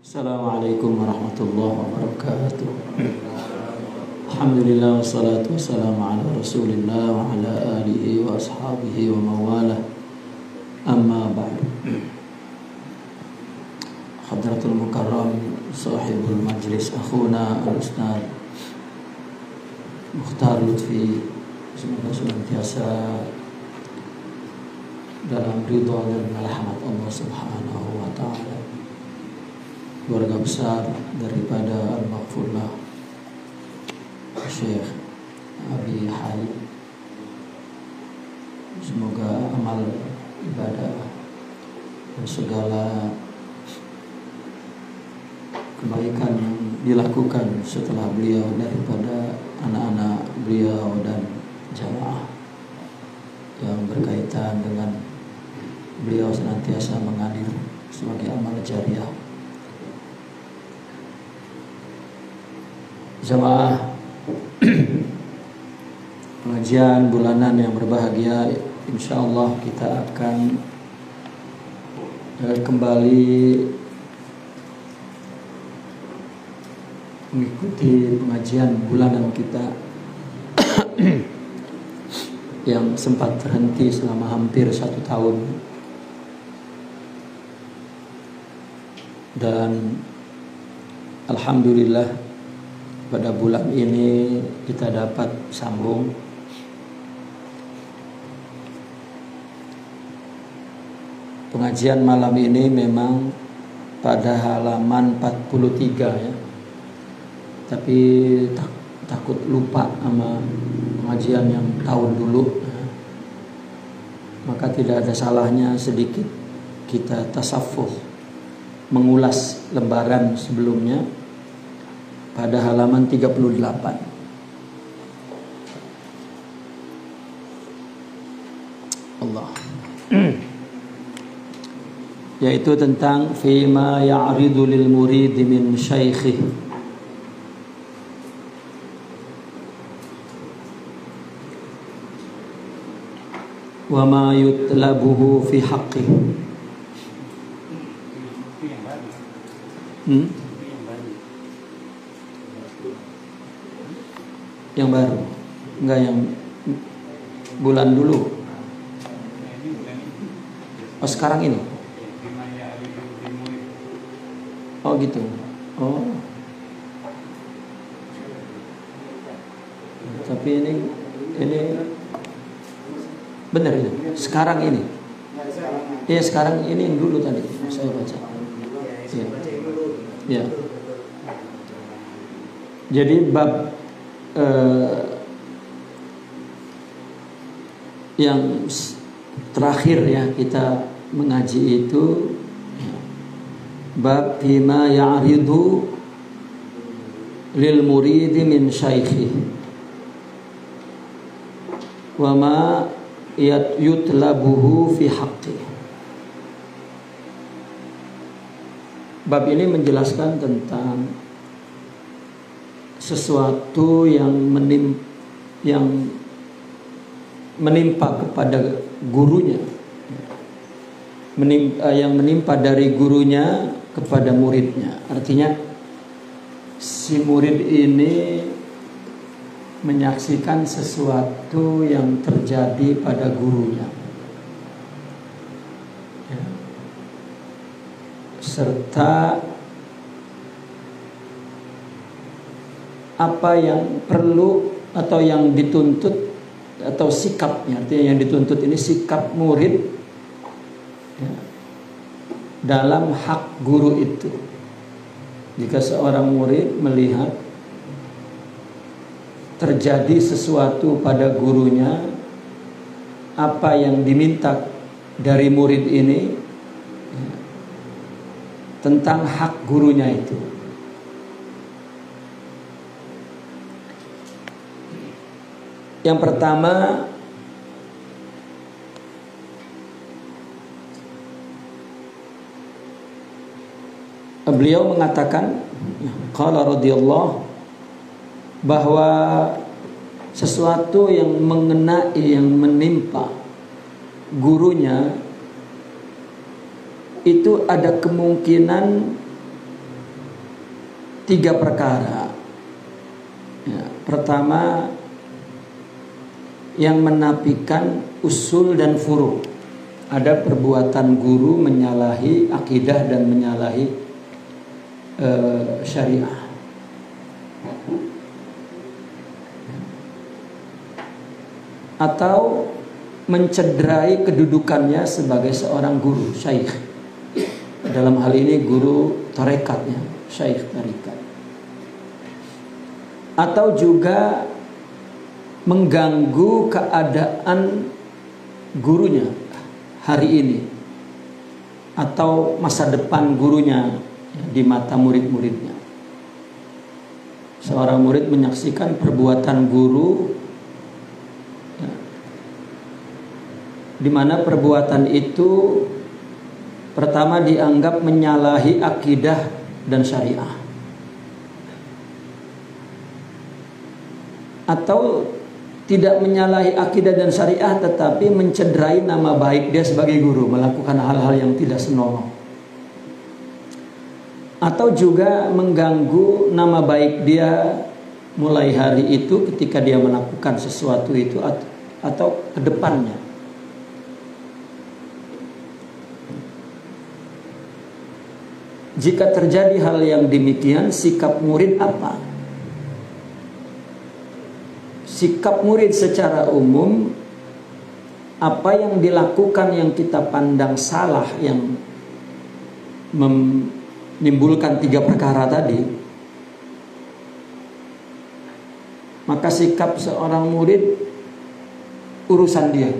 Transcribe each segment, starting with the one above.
Assalamualaikum warahmatullahi wabarakatuh. Alhamdulillah wassalatu wassalamu ala rasulillah wa ala alihi wa ashabihi wa mawalah. Amma ba'du. Hadratul mukarram sahibul majlis akhuna al-ustaz Mukhtar Lutfi, semoga senantiasa dalam ridha dan rahmat Allah subhanahu wa ta'ala. Keluarga besar daripada Al-Maghfurlah Syekh Abi Hai, semoga amal ibadah dan segala kebaikan yang dilakukan setelah beliau daripada anak-anak beliau dan jamaah yang berkaitan dengan beliau senantiasa mengalir sebagai amal jariah. Jamaah pengajian bulanan yang berbahagia, insyaallah kita akan kembali mengikuti pengajian bulanan kita yang sempat terhenti selama hampir 1 tahun. Dan alhamdulillah pada bulan ini kita dapat sambung. Pengajian malam ini memang pada halaman 43 ya. Tapi takut lupa sama pengajian yang tahun dulu. Maka tidak ada salahnya sedikit kita tasaffuh mengulas lembaran sebelumnya pada halaman 38. Allah. Yaitu tentang fima ya'ridu lil murid min syaikhi. Wa ma yutlabuhu fi haqqihi. Yang baru, enggak yang bulan dulu. Oh sekarang ini. Oh gitu. Oh. Tapi ini benar ini. Sekarang ini. Iya sekarang ini yang dulu tadi saya baca. Iya. Ya. Jadi bab yang terakhir ya kita mengaji itu bab bima ya'ridu lil muridi min syaikhi wa ma yutlabuhu fi haqqi. Bab ini menjelaskan tentang sesuatu yang menimpa kepada gurunya, yang menimpa dari gurunya kepada muridnya. Artinya si murid ini menyaksikan sesuatu yang terjadi pada gurunya, ya. Serta apa yang perlu atau yang dituntut atau sikapnya. Artinya yang dituntut ini sikap murid ya, dalam hak guru itu. Jika seorang murid melihat terjadi sesuatu pada gurunya, apa yang diminta dari murid ini ya, tentang hak gurunya itu. Yang pertama, beliau mengatakan qala radhiyallahu bahwa sesuatu yang mengenai, yang menimpa gurunya itu ada kemungkinan 3 perkara. Ya, pertama, yang menafikan usul dan furu. Ada perbuatan guru menyalahi akidah dan menyalahi syariah. Atau mencederai kedudukannya sebagai seorang guru, syaikh. Dalam hal ini guru tarekatnya, syaikh tarekat. Atau juga mengganggu keadaan gurunya hari ini atau masa depan gurunya di mata murid-muridnya. Seorang murid menyaksikan perbuatan guru, di mana perbuatan itu pertama dianggap menyalahi akidah dan syariah, atau tidak menyalahi akidah dan syariah tetapi mencederai nama baik dia sebagai guru, melakukan hal-hal yang tidak senonoh, atau juga mengganggu nama baik dia mulai hari itu ketika dia melakukan sesuatu itu atau ke depannya. Jika terjadi hal yang demikian, sikap murid apa? Sikap murid secara umum, apa yang dilakukan yang kita pandang salah, yang menimbulkan 3 perkara tadi, maka sikap seorang murid urusan dia,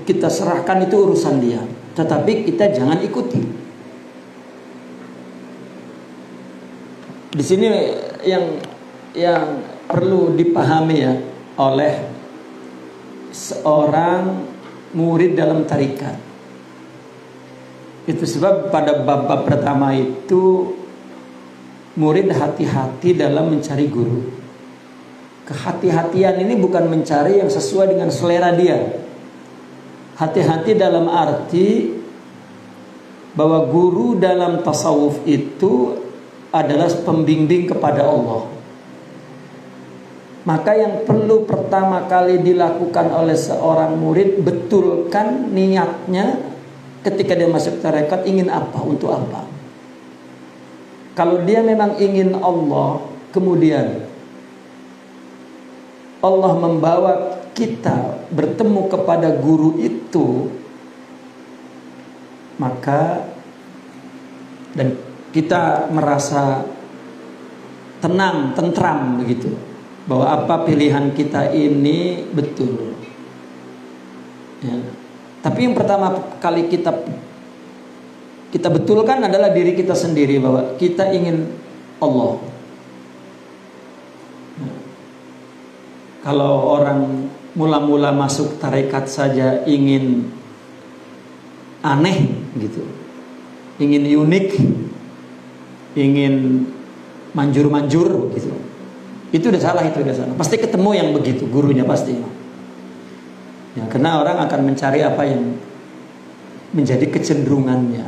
kita serahkan itu urusan dia, tetapi kita jangan ikuti. Di sini yang perlu dipahami ya oleh seorang murid dalam tarekat. Itu sebab pada bab pertama itu murid hati-hati dalam mencari guru. Kehati-hatian ini bukan mencari yang sesuai dengan selera dia. Hati-hati dalam arti bahwa guru dalam tasawuf itu adalah pembimbing kepada Allah. Maka yang perlu pertama kali dilakukan oleh seorang murid, betulkan niatnya ketika dia masuk tarekat ingin apa, untuk apa. Kalau dia memang ingin Allah, kemudian Allah membawa kita bertemu kepada guru itu, maka dan kita merasa tenang, tentram begitu, bahwa apa pilihan kita ini betul ya. Tapi yang pertama kali kita betulkan adalah diri kita sendiri, bahwa kita ingin Allah. Kalau orang mula-mula masuk tarekat saja ingin aneh gitu, ingin unik, ingin manjur-manjur gitu, itu udah salah, itu udah salah. Pasti ketemu yang begitu gurunya pasti. Ya, karena orang akan mencari apa yang menjadi kecenderungannya.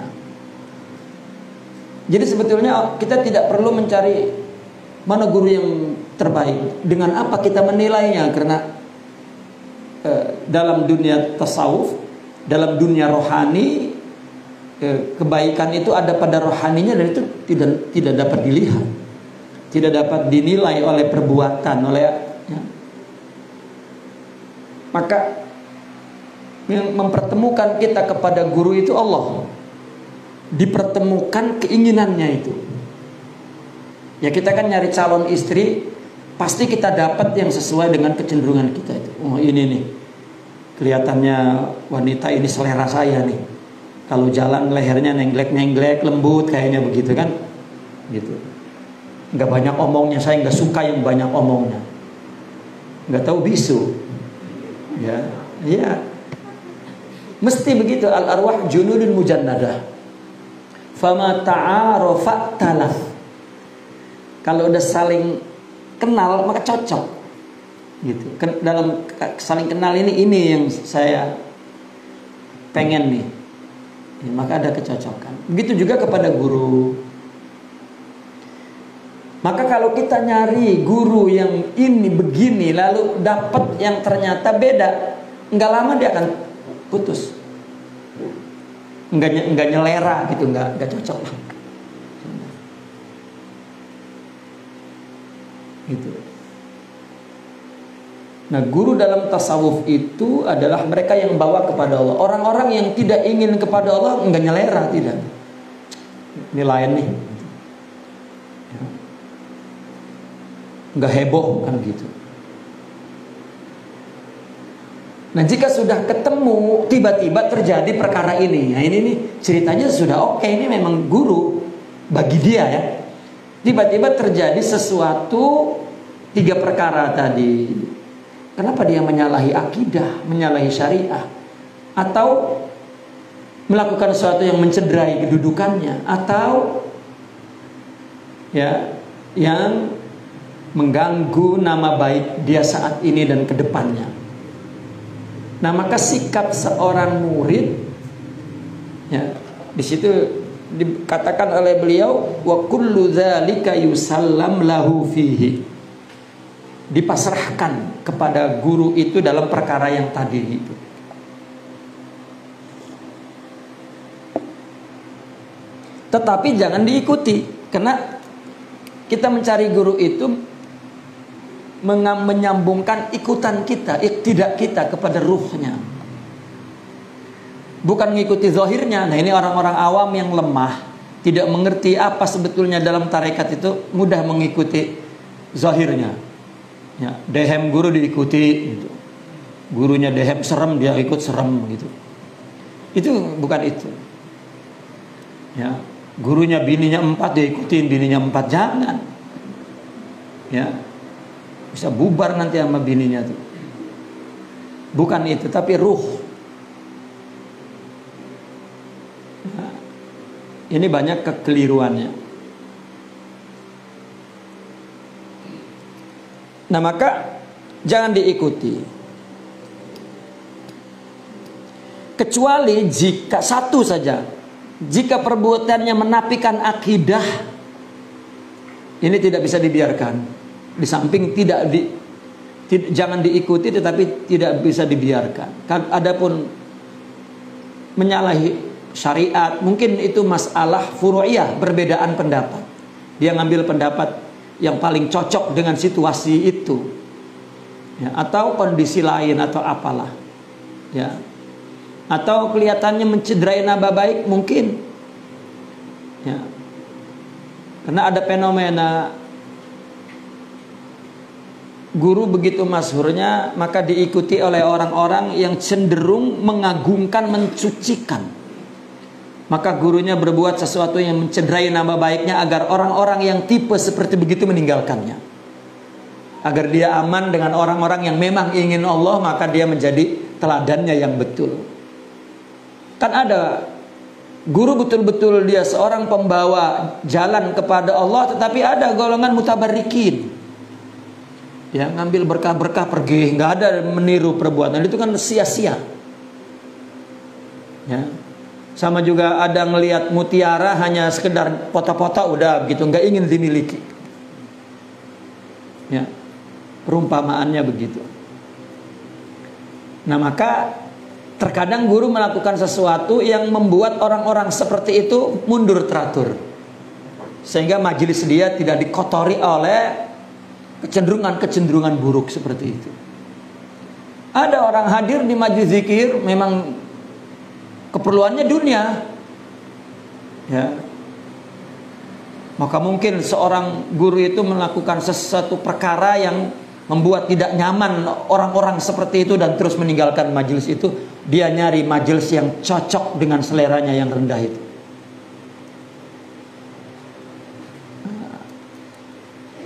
Jadi sebetulnya kita tidak perlu mencari mana guru yang terbaik, dengan apa kita menilainya, karena dalam dunia tasawuf, dalam dunia rohani, kebaikan itu ada pada rohaninya, dan itu tidak dapat dilihat, tidak dapat dinilai oleh perbuatan, oleh ya. Maka yang mempertemukan kita kepada guru itu Allah, dipertemukan keinginannya itu. Ya, kita kan nyari calon istri, pasti kita dapat yang sesuai dengan kecenderungan kita itu. Oh, ini nih, kelihatannya wanita ini selera saya nih. Kalau jalan lehernya nenglek-nenglek, lembut kayaknya begitu kan, gitu. Nggak banyak omongnya, saya nggak suka yang banyak omongnya. Nggak tahu bisu, ya, iya. Mesti begitu, al arwah junudun mujannadah. Fama ta'arafat talaf. Kalau udah saling kenal maka cocok, gitu. Dalam saling kenal ini yang saya pengen nih, maka ada kecocokan. Begitu juga kepada guru. Maka kalau kita nyari guru yang ini begini lalu dapat yang ternyata beda, nggak lama dia akan putus. Nggak nyelera gitu, nggak cocok lah. Gitu. Nah, guru dalam tasawuf itu adalah mereka yang bawa kepada Allah. Orang-orang yang tidak ingin kepada Allah nggak nyelera, tidak. Ini lain nih. Nggak heboh kan gitu. Nah, jika sudah ketemu tiba-tiba terjadi perkara ini, nah ini nih ceritanya sudah oke, ini memang guru bagi dia ya. Tiba-tiba terjadi sesuatu 3 perkara tadi. Kenapa dia menyalahi akidah, menyalahi syariah, atau melakukan sesuatu yang mencederai kedudukannya, atau ya yang mengganggu nama baik dia saat ini dan kedepannya. Nah, maka sikap seorang murid, ya, di situ dikatakan oleh beliau, wa kullu dzalika yusallam lahu fihi. Dipasrahkan kepada guru itu dalam perkara yang tadi itu. Tetapi jangan diikuti, karena kita mencari guru itu menyambungkan ikutan kita, iktidak kita kepada ruhnya, bukan mengikuti zahirnya. Nah, ini orang-orang awam yang lemah, tidak mengerti apa sebetulnya dalam tarekat itu, mudah mengikuti zahirnya. Ya, dehem guru diikuti gitu. Gurunya dehem serem, dia ikut serem gitu. Itu bukan itu. Ya, gurunya bininya 4, dia ikutin bininya 4, jangan. Ya, bisa bubar nanti sama bininya tuh. Bukan itu, tapi ruh. Nah, ini banyak kekeliruannya. Nah, maka jangan diikuti. Kecuali jika satu saja, jika perbuatannya menafikan akidah, ini tidak bisa dibiarkan. Di samping jangan diikuti, tetapi tidak bisa dibiarkan. Adapun menyalahi syariat, mungkin itu masalah furu'iyah, perbedaan pendapat. Dia ngambil pendapat yang paling cocok dengan situasi itu, ya, atau kondisi lain atau apalah, ya, atau kelihatannya mencederai nama baik mungkin, ya, karena ada fenomena guru begitu masyhurnya, maka diikuti oleh orang-orang yang cenderung mengagungkan, mensucikan. Maka gurunya berbuat sesuatu yang mencederai nama baiknya agar orang-orang yang tipe seperti begitu meninggalkannya. Agar dia aman dengan orang-orang yang memang ingin Allah, maka dia menjadi teladannya yang betul. Kan ada guru betul-betul dia seorang pembawa jalan kepada Allah, tetapi ada golongan mutabarrikin. Ya, ngambil berkah-berkah pergi, nggak ada meniru perbuatan itu, kan sia-sia. Ya, sama juga ada ngelihat mutiara hanya sekedar foto-foto udah begitu, nggak ingin dimiliki. Ya, perumpamaannya begitu. Nah, maka terkadang guru melakukan sesuatu yang membuat orang-orang seperti itu mundur teratur, sehingga majelis dia tidak dikotori oleh kecenderungan buruk seperti itu. Ada orang hadir di majelis zikir memang keperluannya dunia, ya, maka mungkin seorang guru itu melakukan sesuatu perkara yang membuat tidak nyaman orang-orang seperti itu dan terus meninggalkan majelis itu. Dia nyari majelis yang cocok dengan seleranya yang rendah itu.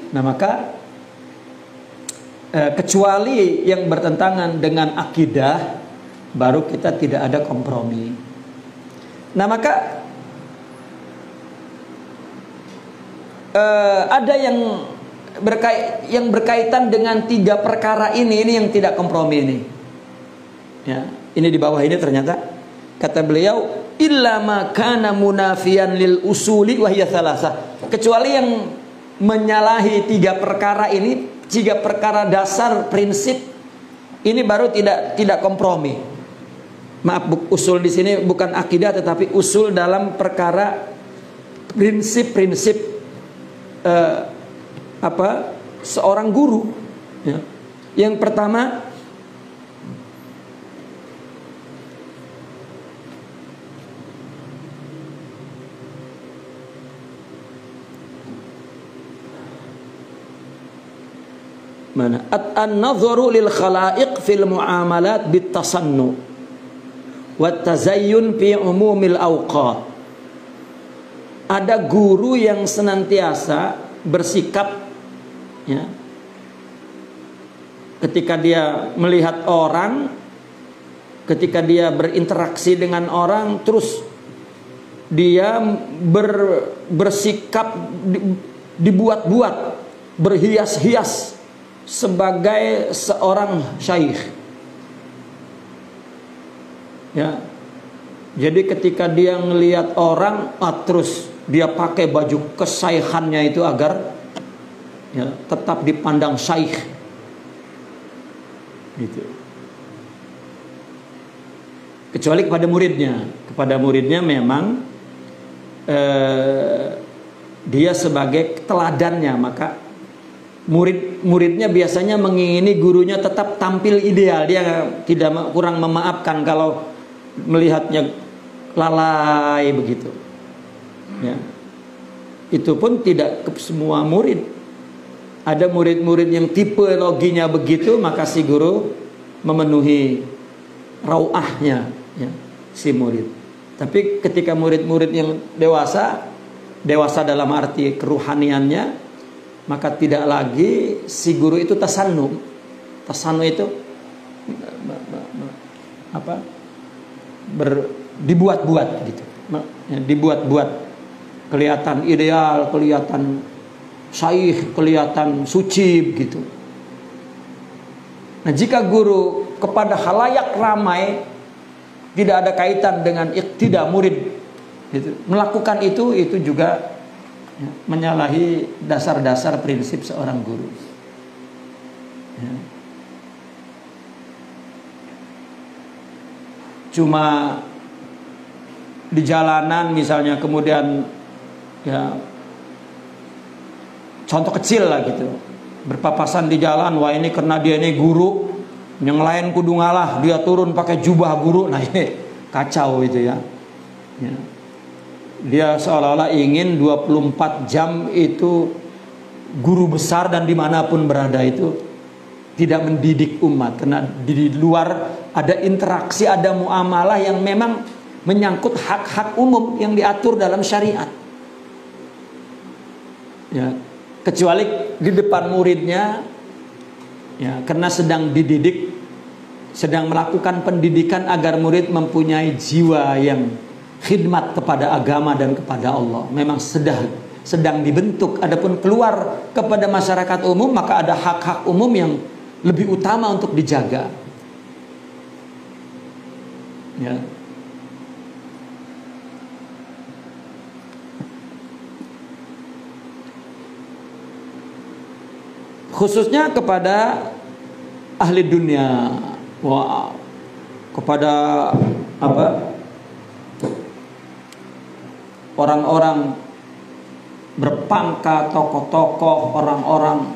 Nah, maka kecuali yang bertentangan dengan akidah, baru kita tidak ada kompromi. Nah, maka ada yang berkaitan dengan 3 perkara ini yang tidak kompromi ini. Ya, ini di bawah ini ternyata kata beliau, illa ma kana munafiyan lil usuli wa hiya thalatha. Kecuali yang menyalahi 3 perkara ini, 3 perkara dasar prinsip ini baru tidak kompromi. Maaf, usul di sini bukan akidah tetapi usul dalam perkara prinsip-prinsip seorang guru. Ya. Yang pertama, mana? An-nadharu lil khalaiq fil muamalat bit tasannu wat tazayyun fi umumil awqat. Ada guru yang senantiasa bersikap, ya, ketika dia melihat orang, ketika dia berinteraksi dengan orang, terus dia bersikap dibuat-buat, berhias-hias sebagai seorang syaikh. Ya. Jadi ketika dia ngelihat orang, terus dia pakai baju kesaikhannya itu agar, ya, tetap dipandang syaikh. Gitu. Kecuali kepada muridnya. Kepada muridnya memang dia sebagai teladannya, maka muridnya biasanya mengingini gurunya tetap tampil ideal. Dia tidak kurang memaafkan kalau melihatnya lalai begitu. Ya. Itu pun tidak ke semua murid. Ada murid-murid yang tipologinya begitu, maka si guru memenuhi rauahnya, ya, si murid. Tapi ketika murid-murid yang dewasa dalam arti keruhaniannya, maka tidak lagi si guru itu tasannu. Tasannu itu dibuat-buat gitu. Ya, dibuat-buat, kelihatan ideal, kelihatan syaikh, kelihatan suci gitu. Nah, jika guru kepada khalayak ramai tidak ada kaitan dengan iqtida murid gitu, melakukan itu juga, ya, menyalahi dasar-dasar prinsip seorang guru. Ya. Cuma di jalanan misalnya, kemudian, ya, contoh kecil lah gitu, berpapasan di jalan, wah ini karena dia ini guru, yang lain kudu ngalah, dia turun pakai jubah guru, nah ini kacau itu, ya. Ya. Dia seolah-olah ingin 24 jam itu guru besar dan dimanapun berada itu tidak mendidik umat, karena di luar ada interaksi, ada muamalah yang memang menyangkut hak-hak umum yang diatur dalam syariat. Ya, kecuali di depan muridnya, ya, karena sedang dididik, sedang melakukan pendidikan agar murid mempunyai jiwa yang khidmat kepada agama dan kepada Allah, memang sedang dibentuk. Adapun keluar kepada masyarakat umum, maka ada hak-hak umum yang lebih utama untuk dijaga. Ya. Khususnya kepada ahli dunia, kepada orang-orang berpangkat, tokoh-tokoh, orang-orang,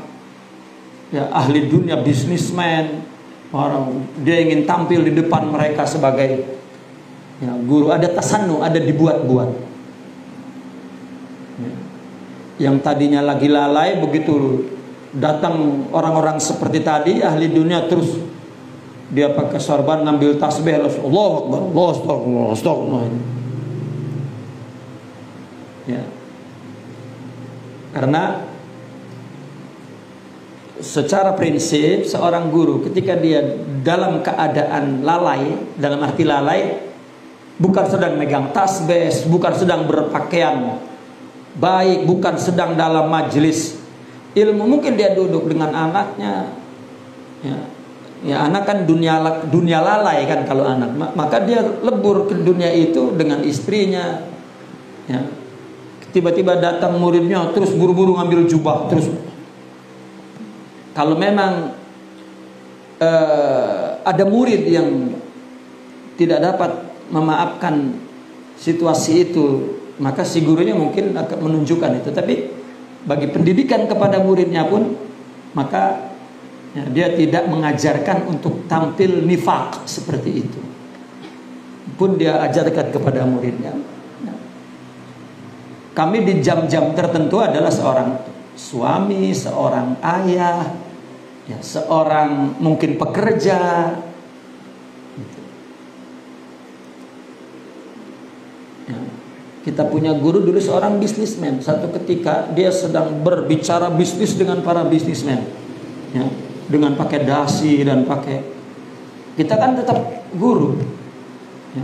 ya, ahli dunia, bisnismen, orang dia ingin tampil di depan mereka sebagai, ya, guru. Ada tasannu, ada dibuat-buat. Ya. Yang tadinya lagi lalai, begitu datang orang-orang seperti tadi ahli dunia, terus dia pakai sorban, ngambil tasbih, Allahu Akbar, Allahu Akbar. Ya. Karena secara prinsip seorang guru ketika dia dalam keadaan lalai, dalam arti lalai, bukan sedang megang tasbih, bukan sedang berpakaian baik, bukan sedang dalam majelis ilmu, mungkin dia duduk dengan anaknya, ya anak kan dunia lalai kan kalau anak, maka dia lebur ke dunia itu dengan istrinya, ya, tiba-tiba datang muridnya terus buru-buru ngambil jubah terus. Kalau memang ada murid yang tidak dapat memaafkan situasi itu, maka si gurunya mungkin akan menunjukkan itu. Tapi bagi pendidikan kepada muridnya pun, maka ya, dia tidak mengajarkan untuk tampil nifaq seperti itu. Pun dia ajarkan kepada muridnya. Kami di jam-jam tertentu adalah seorang suami, seorang ayah, ya, seorang mungkin pekerja. Ya, kita punya guru dulu seorang bisnismen. Satu ketika dia sedang berbicara bisnis dengan para bisnismen, ya, dengan pakai dasi dan pakai. Kita kan tetap guru. Ya.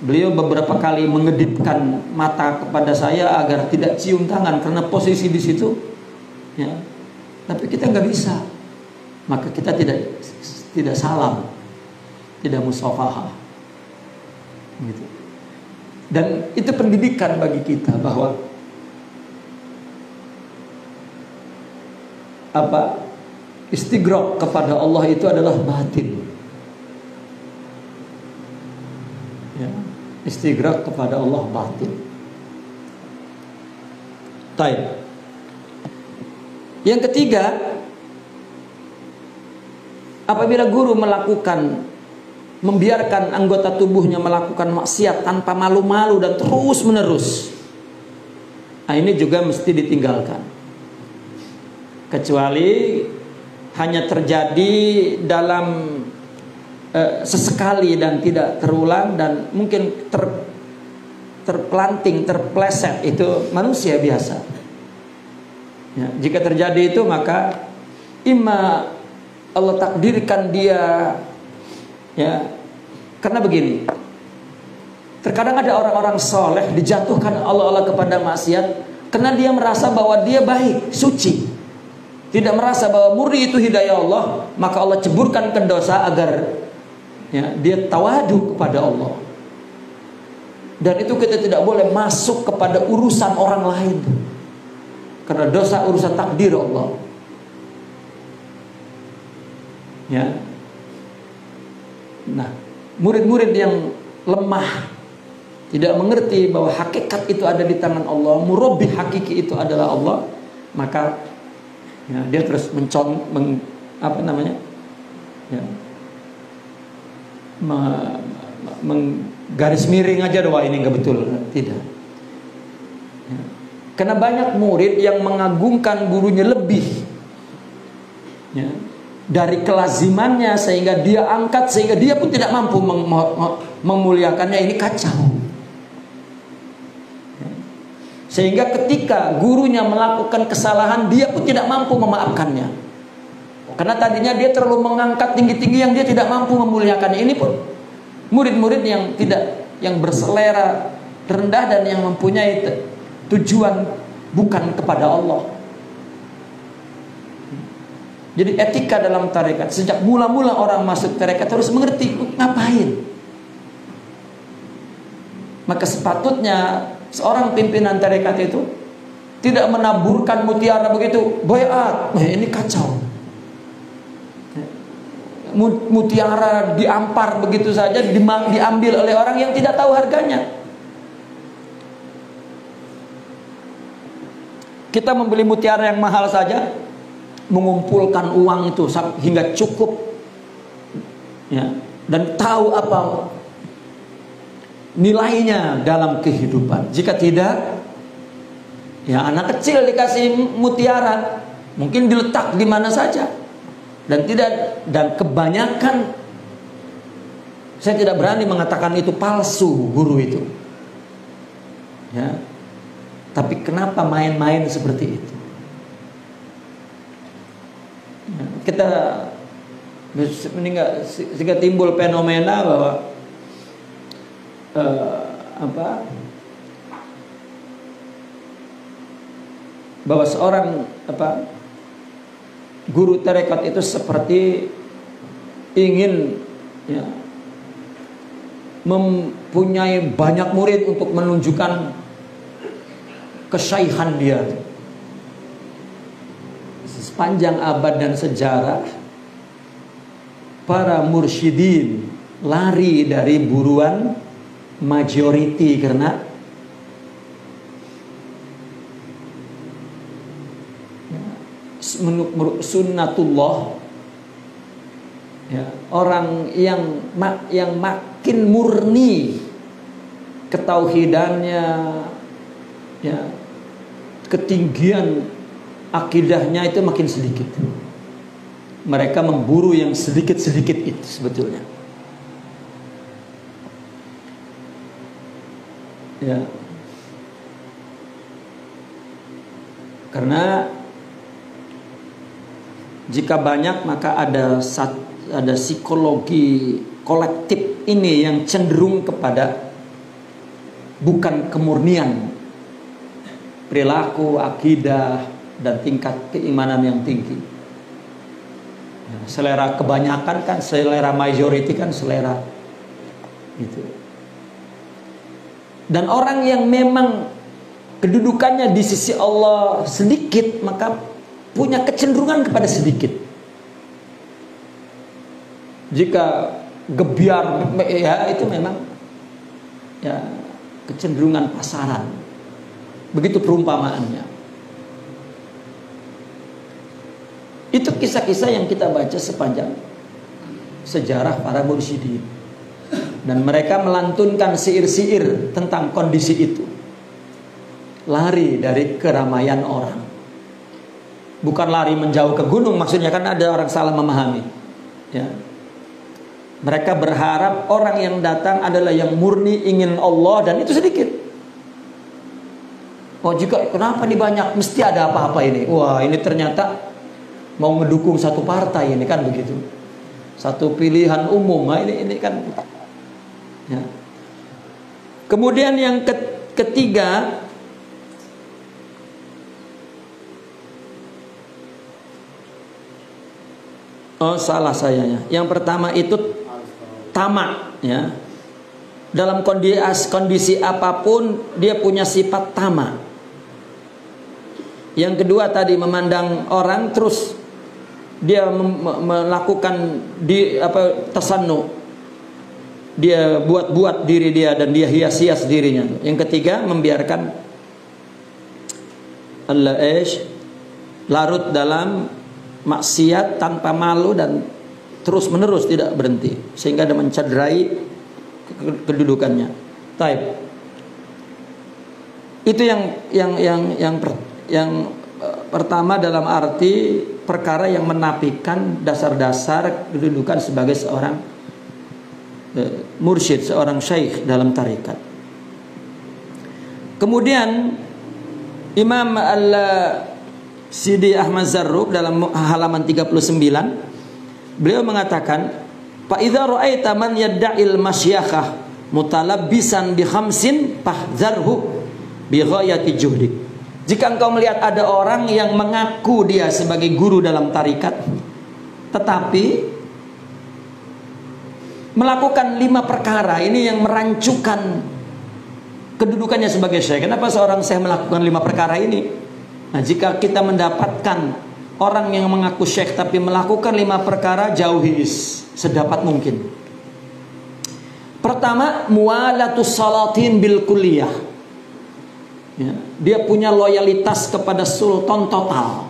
Beliau beberapa kali mengedipkan mata kepada saya agar tidak cium tangan karena posisi di situ. Ya. Tapi kita nggak bisa. Maka kita tidak salam, tidak musafahah, gitu. Dan itu pendidikan bagi kita bahwa istighraq kepada Allah itu adalah batin. Ya, istighraq kepada Allah batin. Taib. Yang ketiga, apabila guru membiarkan anggota tubuhnya melakukan maksiat tanpa malu-malu dan terus menerus, nah ini juga mesti ditinggalkan. Kecuali hanya terjadi dalam sesekali dan tidak terulang, dan mungkin terpelanting, terpleset, itu manusia biasa. Ya, jika terjadi itu maka imma Allah takdirkan dia, ya, karena begini, terkadang ada orang-orang soleh dijatuhkan Allah kepada maksiat karena dia merasa bahwa dia baik, suci, tidak merasa bahwa murni itu hidayah Allah, maka Allah ceburkan ke dosa agar, ya, dia tawadu kepada Allah. Dan itu kita tidak boleh masuk kepada urusan orang lain, karena dosa urusan takdir Allah. Ya. Nah, murid-murid yang lemah, tidak mengerti bahwa hakikat itu ada di tangan Allah, murabbi hakiki itu adalah Allah, maka ya, dia terus menggaris miring aja, doa ini nggak betul, tidak. Ya. Karena banyak murid yang mengagungkan gurunya lebih, ya, dari kelazimannya, sehingga dia angkat, sehingga dia pun tidak mampu memuliakannya. Ini kacau. Sehingga ketika gurunya melakukan kesalahan, dia pun tidak mampu memaafkannya, karena tadinya dia terlalu mengangkat tinggi-tinggi yang dia tidak mampu memuliakannya. Ini pun murid-murid yang berselera rendah dan yang mempunyai tujuan bukan kepada Allah. Jadi etika dalam tarekat, sejak mula-mula orang masuk tarekat harus mengerti ngapain. Maka sepatutnya seorang pimpinan tarekat itu tidak menaburkan mutiara begitu, bayat, ini kacau. Mutiara diampar begitu saja, diambil oleh orang yang tidak tahu harganya. Kita membeli mutiara yang mahal saja, mengumpulkan uang itu hingga cukup, ya, dan tahu apa nilainya dalam kehidupan. Jika tidak, ya, anak kecil dikasih mutiara mungkin diletak di mana saja, dan kebanyakan, saya tidak berani mengatakan itu palsu guru itu, ya, tapi kenapa main-main seperti itu? Kita sehingga timbul fenomena bahwa bahwa seorang guru tarekat itu seperti ingin, ya, mempunyai banyak murid untuk menunjukkan kesyaihan dia. Sepanjang abad dan sejarah, para mursyidin lari dari buruan majority karena sunnatullah, ya, orang yang makin murni ketauhidannya, ya, ketinggian akidahnya itu makin sedikit. Mereka memburu yang sedikit-sedikit itu sebetulnya. Ya. Karena jika banyak maka ada psikologi kolektif ini yang cenderung kepada bukan kemurnian perilaku, akidah, dan tingkat keimanan yang tinggi. Ya, selera kebanyakan kan, selera majority kan selera itu. Dan orang yang memang kedudukannya di sisi Allah sedikit, maka punya kecenderungan kepada sedikit. Jika gebiar, ya itu memang ya kecenderungan pasaran. Begitu perumpamaannya. Itu kisah-kisah yang kita baca sepanjang sejarah para mursyidin. Dan mereka melantunkan syair-syair tentang kondisi itu. Lari dari keramaian orang. Bukan lari menjauh ke gunung, maksudnya kan ada orang salah memahami. Ya. Mereka berharap orang yang datang adalah yang murni ingin Allah, dan itu sedikit. Oh, jika kenapa nih banyak, mesti ada apa-apa ini. Wah, ini ternyata mau mendukung satu partai, ini kan begitu. Satu pilihan umum. Nah, ini kan. Ya. Kemudian yang ketiga, oh salah sayanya. Yang pertama itu tamak, ya. Dalam kondisi apapun dia punya sifat tamak. Yang kedua tadi memandang orang terus dia melakukan tasannu. Dia buat-buat diri dia dan dia hias-hias dirinya. Yang ketiga membiarkan larut dalam maksiat tanpa malu dan terus menerus tidak berhenti sehingga dia mencederai kedudukannya. Taib. Itu yang pertama dalam arti perkara yang menafikan dasar-dasar kedudukan sebagai seorang mursyid, seorang syekh dalam tarikat. Kemudian Imam Al-Sidi Ahmad Zarruq dalam halaman 39 beliau mengatakan, fa idza ra'aita man yadda'il masyakhah mutalabbisan bi khamsin fahdharhu bi ghayati juhdik. Jika engkau melihat ada orang yang mengaku dia sebagai guru dalam tarikat tetapi melakukan 5 perkara ini yang merancukan kedudukannya sebagai syekh. Kenapa seorang syekh melakukan 5 perkara ini? Nah, jika kita mendapatkan orang yang mengaku syekh tapi melakukan 5 perkara, jauhi sedapat mungkin. Pertama, muwalatus salatin bil kulliyah. Ya, dia punya loyalitas kepada sultan total.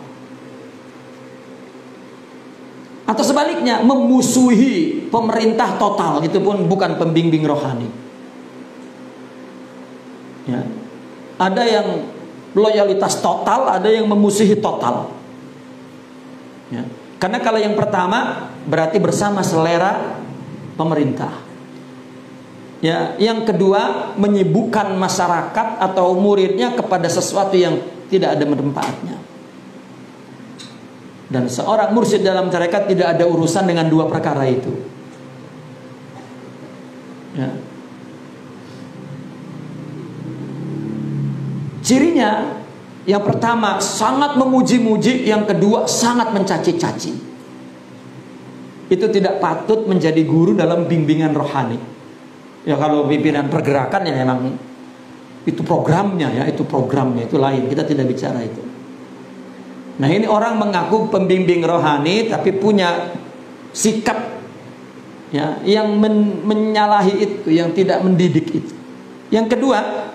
Atau sebaliknya memusuhi pemerintah total, itu pun bukan pembimbing rohani. Ya. Ada yang loyalitas total, ada yang memusuhi total. Ya. Karena kalau yang pertama berarti bersama selera pemerintah. Ya, yang kedua menyibukkan masyarakat atau muridnya kepada sesuatu yang tidak ada manfaatnya. Dan seorang mursyid dalam tarekat tidak ada urusan dengan 2 perkara itu. Ya. Cirinya, yang pertama sangat memuji-muji, yang kedua sangat mencaci-caci. Itu tidak patut menjadi guru dalam bimbingan rohani. Ya kalau pimpinan pergerakan ya memang Itu programnya ya, itu programnya, itu lain. Kita tidak bicara itu. Nah, ini orang mengaku pembimbing rohani tapi punya sikap ya yang menyalahi itu, yang tidak mendidik itu. Yang kedua,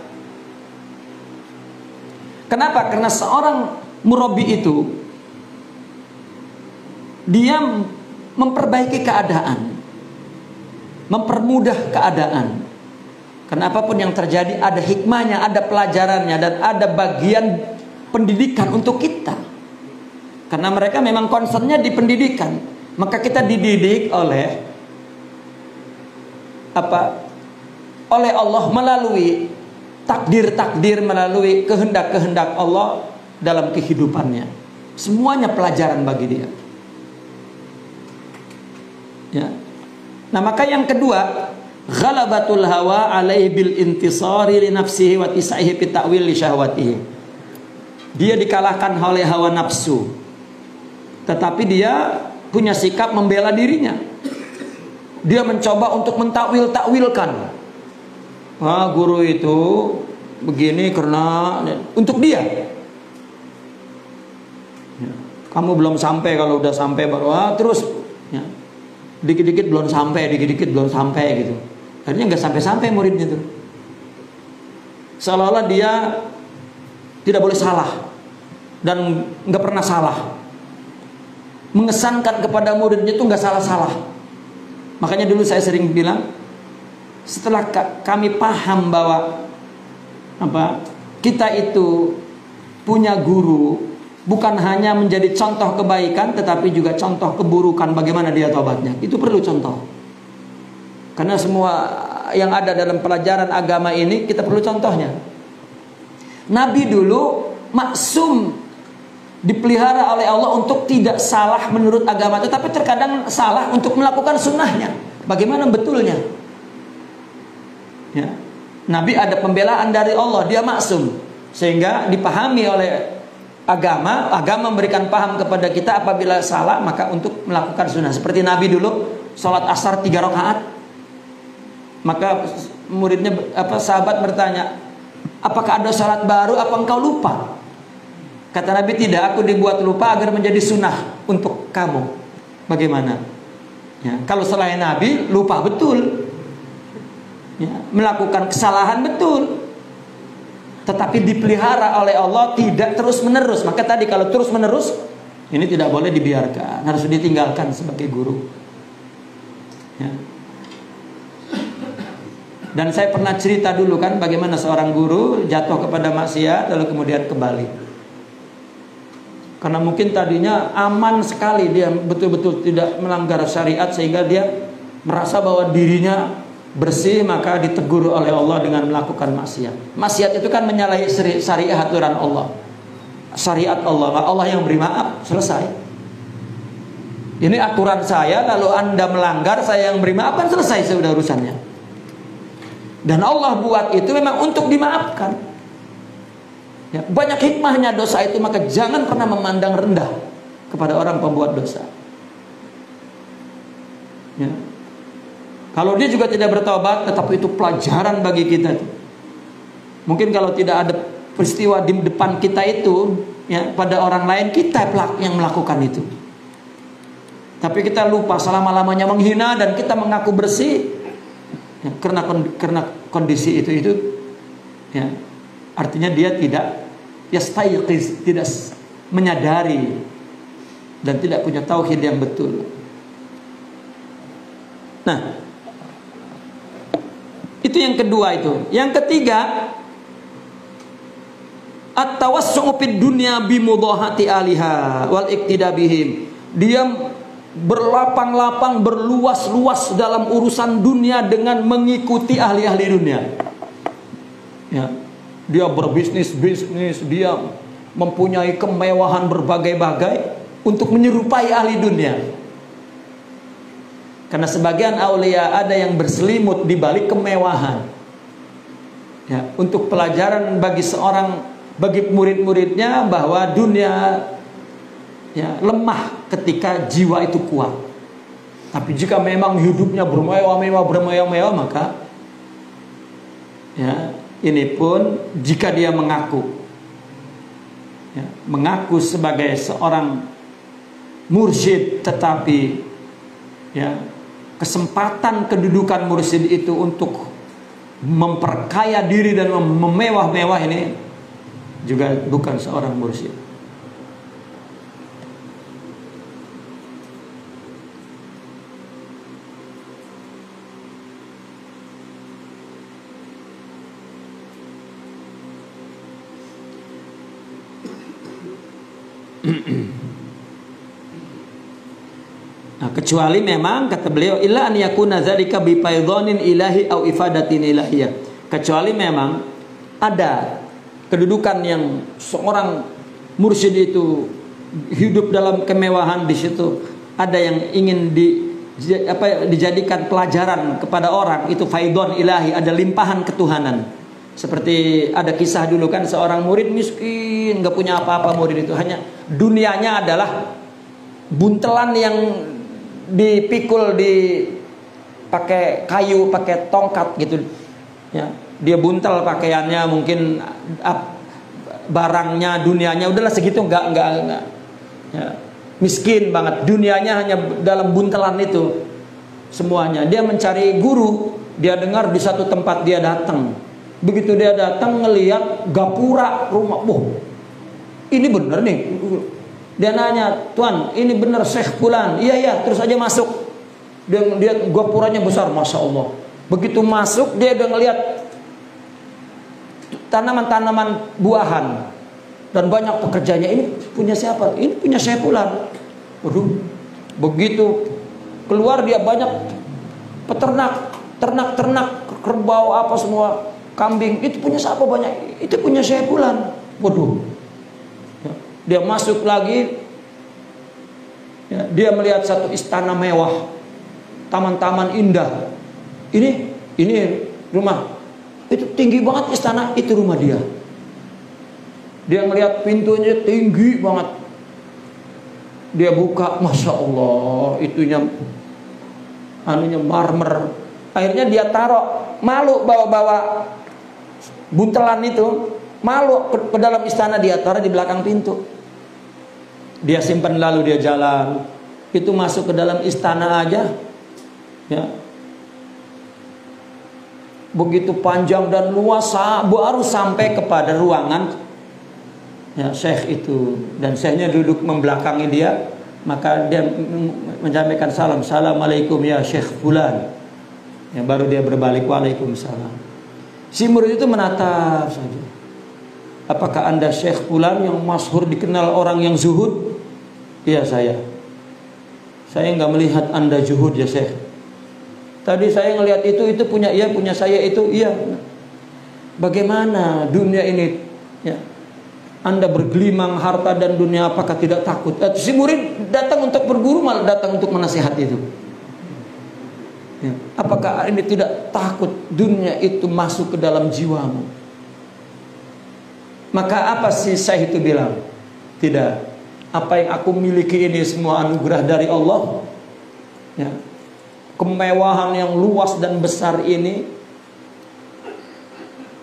kenapa? Karena seorang murabi itu dia memperbaiki keadaan, mempermudah keadaan. Karena apapun yang terjadi ada hikmahnya, ada pelajarannya, dan ada bagian pendidikan untuk kita. Karena mereka memang concernnya di pendidikan. Maka kita dididik oleh oleh Allah melalui takdir-takdir, melalui kehendak-kehendak Allah dalam kehidupannya. Semuanya pelajaran bagi dia. Ya. Nah, maka yang kedua, ghalabatul hawa alaihi bil intisari li nafsihi wa tisaihi fi ta'wil li syahwatihi. Dia dikalahkan oleh hawa nafsu, tetapi dia punya sikap membela dirinya. Dia mencoba untuk mentakwil-takwilkan. Wah, guru itu begini karena untuk dia. Ya. Kamu belum sampai, kalau udah sampai baru terus ya. Dikit-dikit belum sampai, dikit-dikit belum sampai gitu. Akhirnya nggak sampai-sampai muridnya tuh. Seolah-olah dia tidak boleh salah dan nggak pernah salah. Mengesankan kepada muridnya itu nggak salah-salah. Makanya dulu saya sering bilang, setelah kami paham bahwa kita itu punya guru, bukan hanya menjadi contoh kebaikan, tetapi juga contoh keburukan bagaimana dia tobatnya. Itu perlu contoh. Karena semua yang ada dalam pelajaran agama ini kita perlu contohnya. Nabi dulu maksum, dipelihara oleh Allah untuk tidak salah menurut agama, tetapi terkadang salah untuk melakukan sunnahnya. Bagaimana betulnya? Ya. Nabi ada pembelaan dari Allah, dia maksum, sehingga dipahami oleh agama memberikan paham kepada kita apabila salah maka untuk melakukan sunnah. Seperti Nabi dulu sholat asar 3 rakaat, maka muridnya sahabat bertanya, apakah ada sholat baru, apa engkau lupa? Kata Nabi, tidak, aku dibuat lupa agar menjadi sunnah untuk kamu. Bagaimana? Ya, kalau selain Nabi lupa betul, ya, melakukan kesalahan betul, tetapi dipelihara oleh Allah tidak terus menerus. Maka tadi kalau terus menerus ini tidak boleh dibiarkan, harus ditinggalkan sebagai guru. Ya. Dan saya pernah cerita dulu kan bagaimana seorang guru jatuh kepada maksiat lalu kemudian kembali. Karena mungkin tadinya aman sekali, dia betul-betul tidak melanggar syariat sehingga dia merasa bahwa dirinya bersih, maka ditegur oleh Allah dengan melakukan maksiat. Maksiat itu kan menyalahi syariat aturan Allah, syariat Allah. Allah yang beri maaf, selesai. Ini aturan saya, lalu Anda melanggar, saya yang beri maaf, kan selesai sudah urusannya. Dan Allah buat itu memang untuk dimaafkan. Ya, banyak hikmahnya dosa itu, maka jangan pernah memandang rendah kepada orang pembuat dosa. Ya. Kalau dia juga tidak bertobat, tetapi itu pelajaran bagi kita. Mungkin kalau tidak ada peristiwa di depan kita itu, ya, pada orang lain kita yang melakukan itu. Tapi kita lupa selama-lamanya menghina dan kita mengaku bersih, ya, karena kondisi itu, ya, artinya dia tidak yastayqiz, tidak menyadari dan tidak punya tauhid yang betul. Nah, itu yang kedua itu. Yang ketiga, at-tawassu'u fid dunya bi mudahati aliha wal iqtida bihim. Dia berlapang-lapang, berluas-luas dalam urusan dunia dengan mengikuti ahli-ahli dunia. Ya. Dia berbisnis, dia mempunyai kemewahan berbagai-bagai untuk menyerupai ahli dunia. Karena sebagian aulia ada yang berselimut di balik kemewahan. Ya, untuk pelajaran bagi murid-muridnya bahwa dunia, ya, lemah ketika jiwa itu kuat. Tapi jika memang hidupnya bermewah-mewah, maka, ya, ini pun jika dia mengaku, ya, mengaku sebagai seorang mursyid, tetapi ya, kesempatan kedudukan mursyid itu untuk memperkaya diri dan memewah-mewah ini juga bukan seorang mursyid. Nah, kecuali memang kata beliau illa an yakuna dzalika bi faidhanin ilahi au ifadatin ilahiyah. Kecuali memang ada kedudukan yang seorang mursyid itu hidup dalam kemewahan, di situ ada yang ingin dijadikan pelajaran kepada orang, itu faidhon ilahi, ada limpahan ketuhanan. Seperti ada kisah dulu kan, seorang murid miskin, nggak punya apa-apa murid itu, hanya dunianya adalah buntelan yang dipikul pakai kayu, pakai tongkat gitu ya. Dia buntel pakaiannya, mungkin barangnya, dunianya udahlah segitu, enggak ya. Miskin banget, dunianya hanya dalam buntelan itu semuanya. Dia mencari guru, dia dengar di satu tempat, dia datang. Begitu dia datang ngelihat gapura rumah, ini bener nih. Dia nanya, "Tuan, ini bener Syekh Fulan?" Iya, terus aja masuk. Dia gapuranya besar, Masya Allah. Begitu masuk, dia udah ngelihat tanaman-tanaman buahan dan banyak pekerjanya. Ini punya siapa? Ini punya Syekh Fulan. Waduh, begitu keluar dia banyak ternak kerbau apa semua, kambing. Itu punya siapa banyak? Itu punya Syekh Fulan. Waduh. Dia masuk lagi, ya, dia melihat satu istana mewah, taman-taman indah. Ini rumah, itu tinggi banget istana, itu rumah dia. Dia melihat pintunya tinggi banget. Dia buka, Masya Allah, itunya anunya marmer. Akhirnya dia taruh, malu bawa buntelan itu, malu ke dalam istana, dia taruh di belakang pintu. Dia simpan, lalu dia jalan. Itu masuk ke dalam istana aja, ya, begitu panjang dan luas, baru sampai kepada ruangan, ya, Syekh itu. Dan Syekhnya duduk membelakangi dia. Maka dia menyampaikan salam, "Assalamualaikum ya Syekh Fulan." Ya, baru dia berbalik, "Waalaikumsalam." Si murid itu menatap saja. "Apakah Anda Syekh Fulan yang masyhur dikenal orang yang zuhud?" "Iya, saya nggak melihat Anda zuhud ya Syekh. Tadi saya ngelihat itu punya saya itu." "Iya." "Bagaimana dunia ini, ya, Anda bergelimang harta dan dunia, apakah tidak takut?" Si murid datang untuk berguru, malah datang untuk menasihat itu. Ya, apakah ini tidak takut dunia itu masuk ke dalam jiwamu? Maka apa sih Syekh itu bilang? "Tidak. Apa yang aku miliki ini semua anugerah dari Allah. Ya, kemewahan yang luas dan besar ini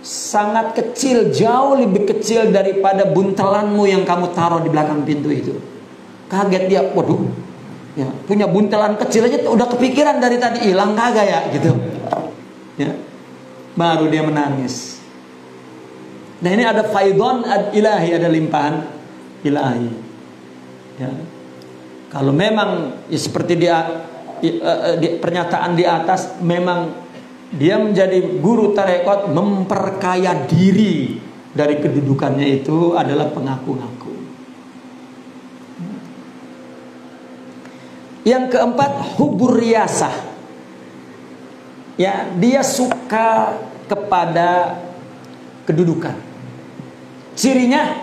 sangat kecil, jauh lebih kecil daripada buntelanmu yang kamu taruh di belakang pintu itu." Kaget dia, waduh, ya, punya buntelan kecil aja udah kepikiran dari tadi, hilang kagak ya gitu. Ya, baru dia menangis. Nah, ini ada faidhon ilahi, ada limpahan ilahi. Ya. Kalau memang ya, seperti di pernyataan di atas, memang dia menjadi guru tarekat, memperkaya diri dari kedudukannya itu adalah pengaku-ngaku. Yang keempat, hubur riyasah. Ya, dia suka kepada kedudukan. Cirinya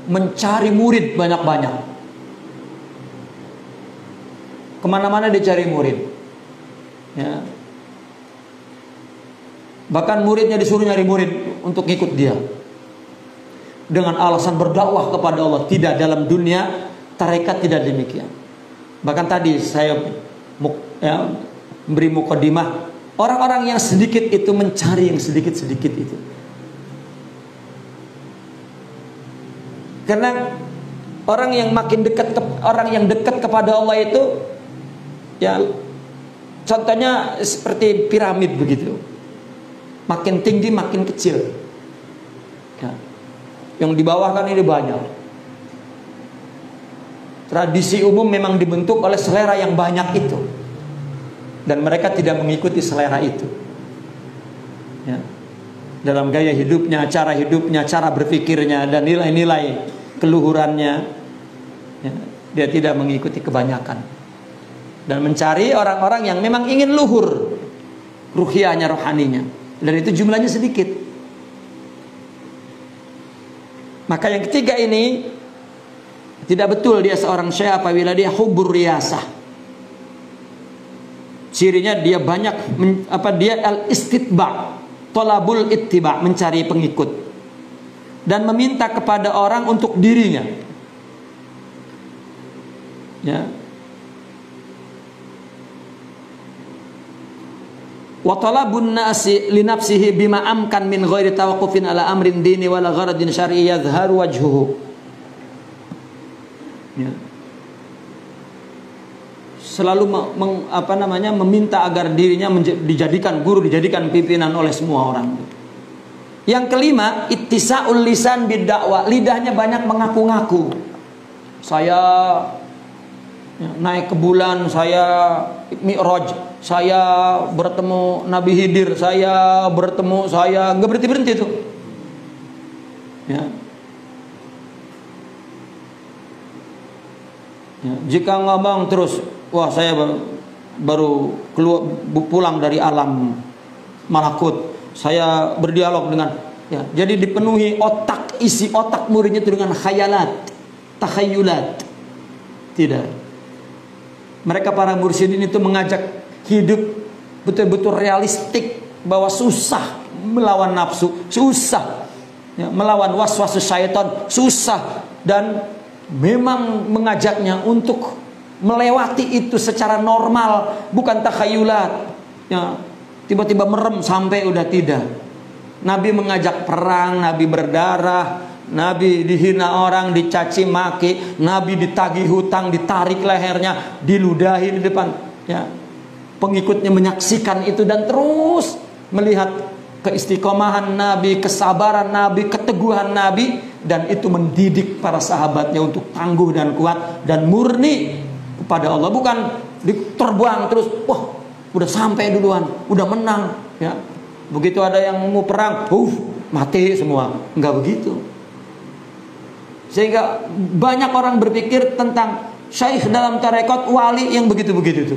mencari murid banyak-banyak. Kemana-mana dia cari murid, ya. Bahkan muridnya disuruh nyari murid untuk ikut dia, dengan alasan berdakwah kepada Allah. Tidak, dalam dunia tarekat tidak demikian. Bahkan tadi saya memberi mukadimah, orang-orang yang sedikit itu mencari yang sedikit-sedikit itu. Karena orang yang makin dekat orang yang dekat kepada Allah itu, ya contohnya seperti piramid begitu. Makin tinggi makin kecil. Ya. Yang di bawah kan ini banyak. Tradisi umum memang dibentuk oleh selera yang banyak itu, dan mereka tidak mengikuti selera itu. Ya. Dalam gaya hidupnya, cara berpikirnya, dan nilai-nilai keluhurannya, ya, dia tidak mengikuti kebanyakan, dan mencari orang-orang yang memang ingin luhur ruhiyahnya, rohaninya, dan itu jumlahnya sedikit. Maka yang ketiga ini tidak betul dia seorang syekh apabila dia hubur riyasah. Cirinya dia banyak dia al-istitba', tolabul ittiba', mencari pengikut dan meminta kepada orang untuk dirinya. Ya. Wa talabun nasi li nafsihi bima amkan min ghairi tawaqqufin ala amrin dini wala gharadin syar'i yadhharu wajhuhu. Ya. Selalu meminta agar dirinya dijadikan guru, dijadikan pimpinan oleh semua orang. Yang kelima, ittisa'ul lisan bid-da'wah, lidahnya banyak mengaku-ngaku. Saya naik ke bulan, saya mi'raj, saya bertemu Nabi Khidir, saya nggak berhenti itu. Ya. Ya, jika ngomong terus, wah saya baru pulang dari alam malakut, saya berdialog dengan, ya, jadi dipenuhi isi otak muridnya itu dengan khayalat, takhayulat. Tidak. Mereka para mursyidin itu mengajak hidup betul-betul realistik, bahwa susah melawan nafsu, susah, ya, melawan waswas syaitan, susah, dan memang mengajaknya untuk melewati itu secara normal, bukan takhayulat. Ya, tiba-tiba merem sampai udah tidak. Nabi mengajak perang, Nabi berdarah, Nabi dihina orang, dicaci maki, Nabi ditagih hutang, ditarik lehernya, diludahi di depan. Ya, pengikutnya menyaksikan itu dan terus melihat keistiqomahan Nabi, kesabaran Nabi, keteguhan Nabi, dan itu mendidik para sahabatnya untuk tangguh dan kuat dan murni kepada Allah, bukan diterbuang terus, wah udah sampai duluan, udah menang, ya. Begitu ada yang mau perang, mati semua. Enggak begitu. Sehingga banyak orang berpikir tentang syekh dalam tarekat, wali yang begitu-begitu itu.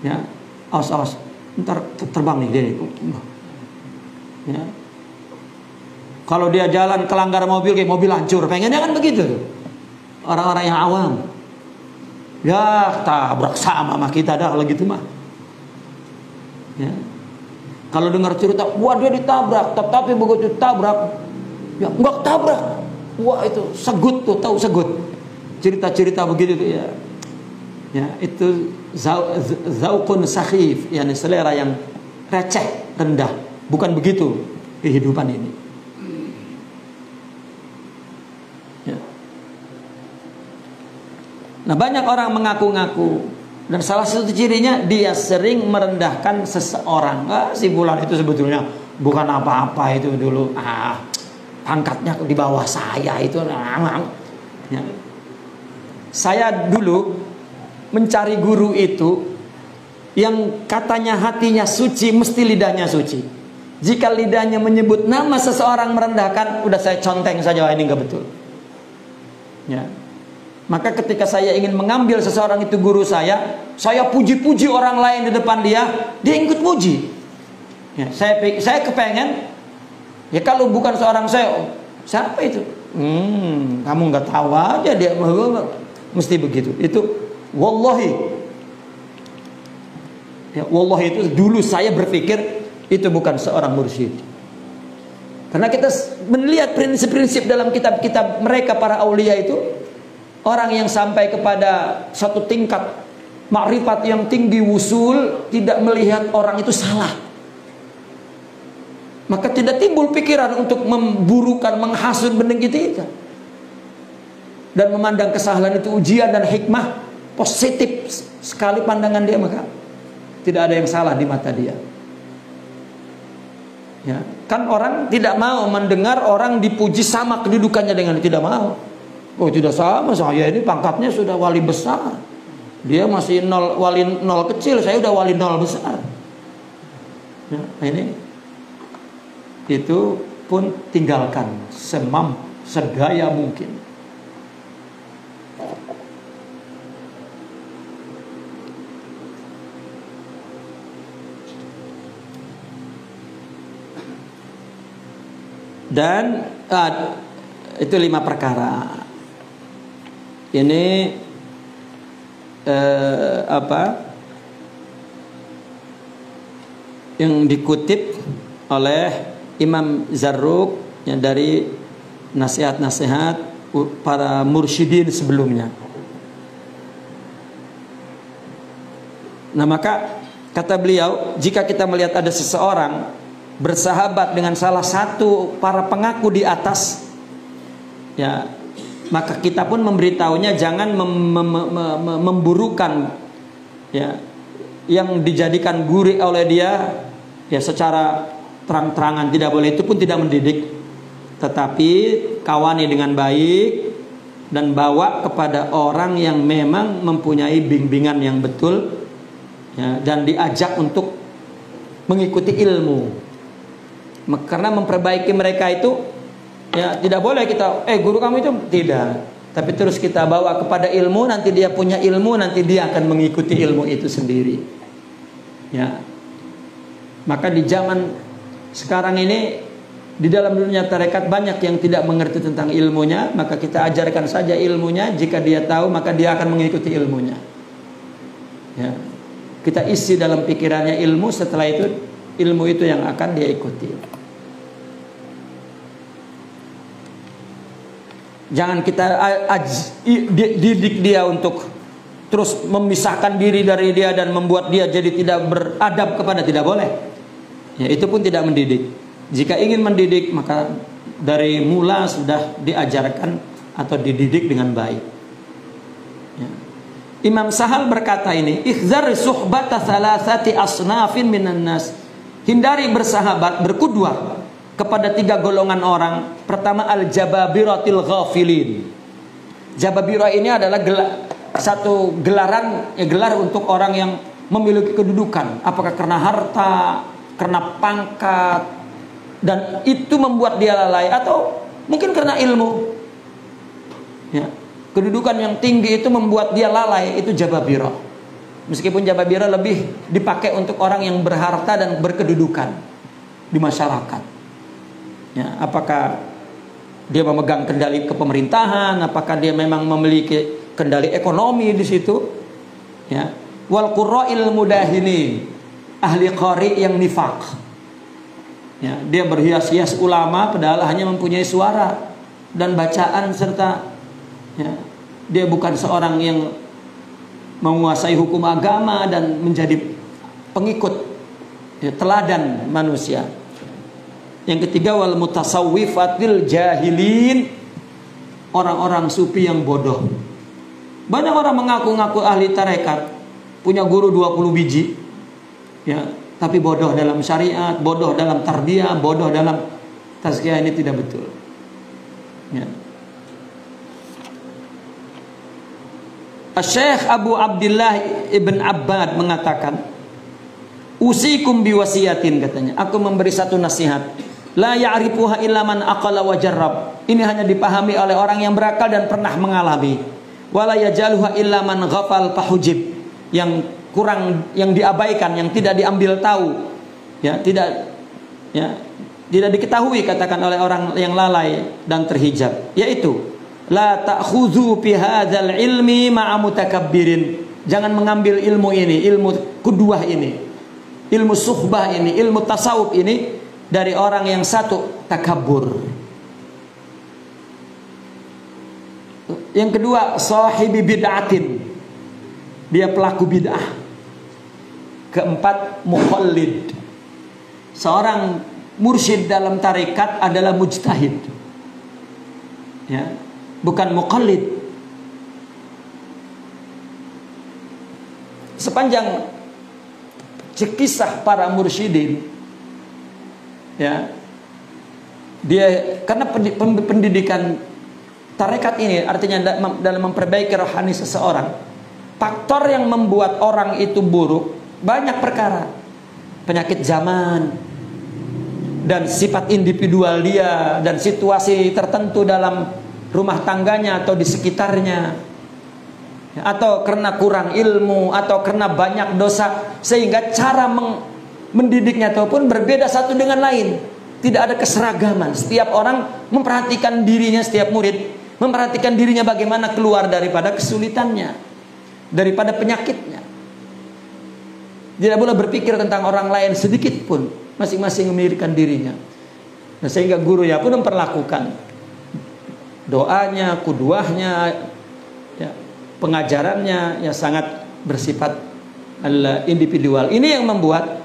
Ya, awas, ntar terbang nih dia. Ya. Kalau dia jalan kelanggar mobil, kayak mobil hancur, pengennya kan begitu. Orang-orang yang awam, ya tabrak sama kita dah kalau gitu mah. Ya. Kalau dengar cerita, wah dia ditabrak, tapi begitu tabrak, ya enggak tabrak, wah itu segut tuh, tahu segut. Cerita-cerita begitu tuh ya. Ya, itu zauqun sakhif, yakni selera yang receh, rendah. Bukan begitu kehidupan ini. Ya. Nah, banyak orang mengaku-ngaku, dan salah satu cirinya dia sering merendahkan seseorang. Si fulan itu sebetulnya bukan apa-apa itu dulu. Pangkatnya di bawah saya itu. Ya. Saya dulu mencari guru itu yang katanya hatinya suci, mesti lidahnya suci. Jika lidahnya menyebut nama seseorang merendahkan, udah saya conteng saja, ini nggak betul. Ya. Maka ketika saya ingin mengambil seseorang itu guru saya puji-puji orang lain di depan dia ikut puji. Ya, saya kepengen, ya kalau bukan seorang saya, siapa itu? Kamu nggak tahu aja dia, mesti begitu. Itu wallahi. Ya, wallahi itu dulu saya berpikir itu bukan seorang mursyid. Karena kita melihat prinsip-prinsip dalam kitab-kitab mereka para aulia itu, orang yang sampai kepada satu tingkat makrifat yang tinggi, wusul, tidak melihat orang itu salah. maka tidak timbul pikiran untuk memburukan, menghasut, mendengki kita. Dan memandang kesalahan itu ujian dan hikmah, positif sekali pandangan dia, maka tidak ada yang salah di mata dia. Ya, kan orang tidak mau mendengar orang dipuji sama kedudukannya dengan dia, tidak mau. Oh, tidak sama, saya ini pangkatnya sudah wali besar. Dia masih wali nol kecil, saya udah wali nol besar. Ya, ini itu pun tinggalkan sedaya mungkin. Dan itu 5 perkara. Ini yang dikutip oleh Imam Zarruq yang dari nasihat-nasihat para mursyidin sebelumnya. Nah, maka kata beliau, jika kita melihat ada seseorang bersahabat dengan salah satu para pengaku di atas, ya, maka kita pun memberitahunya jangan memburukan, ya, yang dijadikan gurih oleh dia, ya, secara terang-terangan, tidak boleh. Itu pun tidak mendidik, tetapi kawani dengan baik dan bawa kepada orang yang memang mempunyai bimbingan yang betul, ya, dan diajak untuk mengikuti ilmu. Karena memperbaiki mereka itu, ya, tidak boleh kita guru kamu itu, tidak, tapi terus kita bawa kepada ilmu. Nanti dia punya ilmu, nanti dia akan mengikuti ilmu itu sendiri, ya. Maka di zaman sekarang ini, di dalam dunia tarekat banyak yang tidak mengerti tentang ilmunya, maka kita ajarkan saja ilmunya. Jika dia tahu, maka dia akan mengikuti ilmunya, ya. Kita isi dalam pikirannya ilmu, setelah itu ilmu itu yang akan dia ikuti. Jangan kita didik dia untuk terus memisahkan diri dari dia dan membuat dia jadi tidak beradab kepada, tidak boleh. Ya, itu pun tidak mendidik. Jika ingin mendidik, maka dari mula sudah diajarkan atau dididik dengan baik. Ya. Imam Sahal berkata ini, ihzar suhbata salasati asnafin minan nas. Hindari bersahabat, berkudwah kepada 3 golongan orang. Pertama, al-jababiratil ghafilin. Jababirah ini adalah satu gelaran, gelar untuk orang yang memiliki kedudukan. Apakah karena harta, karena pangkat, dan itu membuat dia lalai, atau mungkin karena ilmu, ya. Kedudukan yang tinggi itu membuat dia lalai, itu jababirah. Meskipun jababirah lebih dipakai untuk orang yang berharta dan berkedudukan di masyarakat, ya. Apakah dia memegang kendali kepemerintahan, apakah dia memang memiliki kendali ekonomi di situ, ya. Wal qurra'il mudahinin, ahli qari yang nifaq, ya, dia berhias-hias ulama padahal hanya mempunyai suara dan bacaan serta, ya, dia bukan seorang yang menguasai hukum agama dan menjadi pengikut, ya, teladan manusia. Yang ketiga, wal mutasawwifatil jahilin, orang-orang sufi yang bodoh. Banyak orang mengaku-ngaku ahli tarekat, punya guru 20 biji, ya, tapi bodoh dalam syariat, bodoh dalam tarbiyah, bodoh dalam tazkiyah. Ini tidak betul, ya. Syekh Abu Abdullah Ibn Abbad mengatakan, usikum biwasiyatin, katanya, aku memberi satu nasihat, la ya'rifuha illa man aqala wa jarrab. Ini hanya dipahami oleh orang yang berakal dan pernah mengalami. Wala yajaluha illa man ghafal fahujib. Yang kurang, yang diabaikan, yang tidak diambil tahu, ya, tidak diketahui, katakan, oleh orang yang lalai dan terhijab, yaitu la ta'khudhu fi hadzal ilmi ma'a mutakabbirin. Jangan mengambil ilmu ini, ilmu kuduah ini, ilmu suhbah ini, ilmu tasawuf ini dari orang yang satu takabur. Yang kedua, sahibi bid'atin, dia pelaku bid'ah. Keempat, muqallid, seorang mursyid dalam tarekat adalah mujtahid. Ya, bukan muqallid. Sepanjang kisah para mursyidin, ya, dia karena pendidikan tarekat ini artinya dalam memperbaiki rohani seseorang, faktor yang membuat orang itu buruk banyak perkara, penyakit zaman dan sifat individual dia dan situasi tertentu dalam rumah tangganya atau di sekitarnya, atau karena kurang ilmu atau karena banyak dosa, sehingga cara mendidiknya itu pun berbeda satu dengan lain. Tidak ada keseragaman. Setiap orang memperhatikan dirinya, setiap murid memperhatikan dirinya bagaimana keluar daripada kesulitannya, daripada penyakitnya. Tidak boleh berpikir tentang orang lain sedikit pun, masing-masing memikirkan dirinya. Nah, sehingga gurunya pun memperlakukan doanya, kuduahnya, ya, pengajarannya yang sangat bersifat individual. Ini yang membuat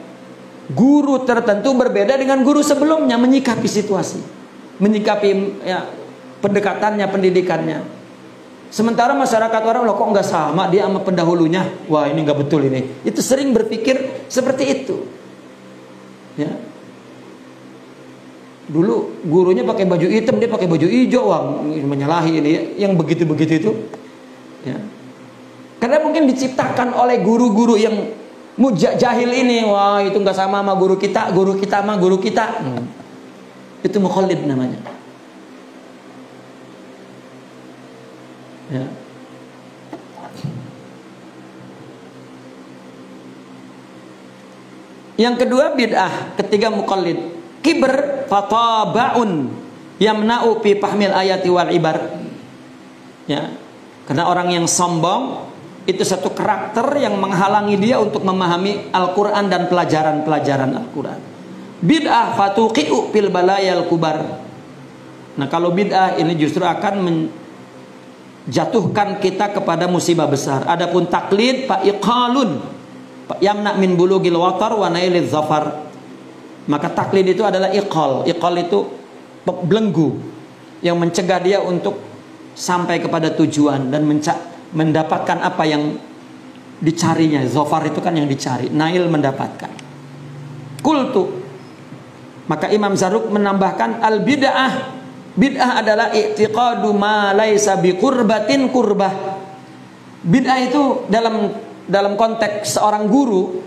guru tertentu berbeda dengan guru sebelumnya menyikapi situasi, menyikapi, ya, pendekatannya, pendidikannya. Sementara masyarakat orang, loh kok nggak sama dia sama pendahulunya, wah ini nggak betul ini. Itu sering berpikir seperti itu. Ya. Dulu gurunya pakai baju hitam, dia pakai baju hijau, wah menyalahi ini, yang begitu-begitu itu. Ya. Karena mungkin diciptakan oleh guru-guru yang jahil ini, wah itu nggak sama guru kita sama guru kita. Itu muqallid namanya. Ya. Yang kedua bid'ah, ketiga muqallid. Kibr fatabaun yamna'u fi fahmil ayati wal ibar. Ya. Karena orang yang sombong itu satu karakter yang menghalangi dia untuk memahami Al-Quran dan pelajaran-pelajaran Al-Quran. Bid'ah fatuqi'u fil balayal kubar. Nah, kalau bid'ah ini justru akan menjatuhkan kita kepada musibah besar. Adapun taklid fa iqalun yamna min bulugil watar wa nailil zafar. Maka taklid itu adalah iqal. Iqal itu belenggu yang mencegah dia untuk sampai kepada tujuan dan mendapatkan apa yang dicarinya. Zafar itu kan yang dicari, nail mendapatkan. Qultu, maka Imam Zarruq menambahkan al bid'ah, bid'ah adalah i'tiqadu ma laisa bi qurbatin qurbah. Bid'ah itu dalam konteks seorang guru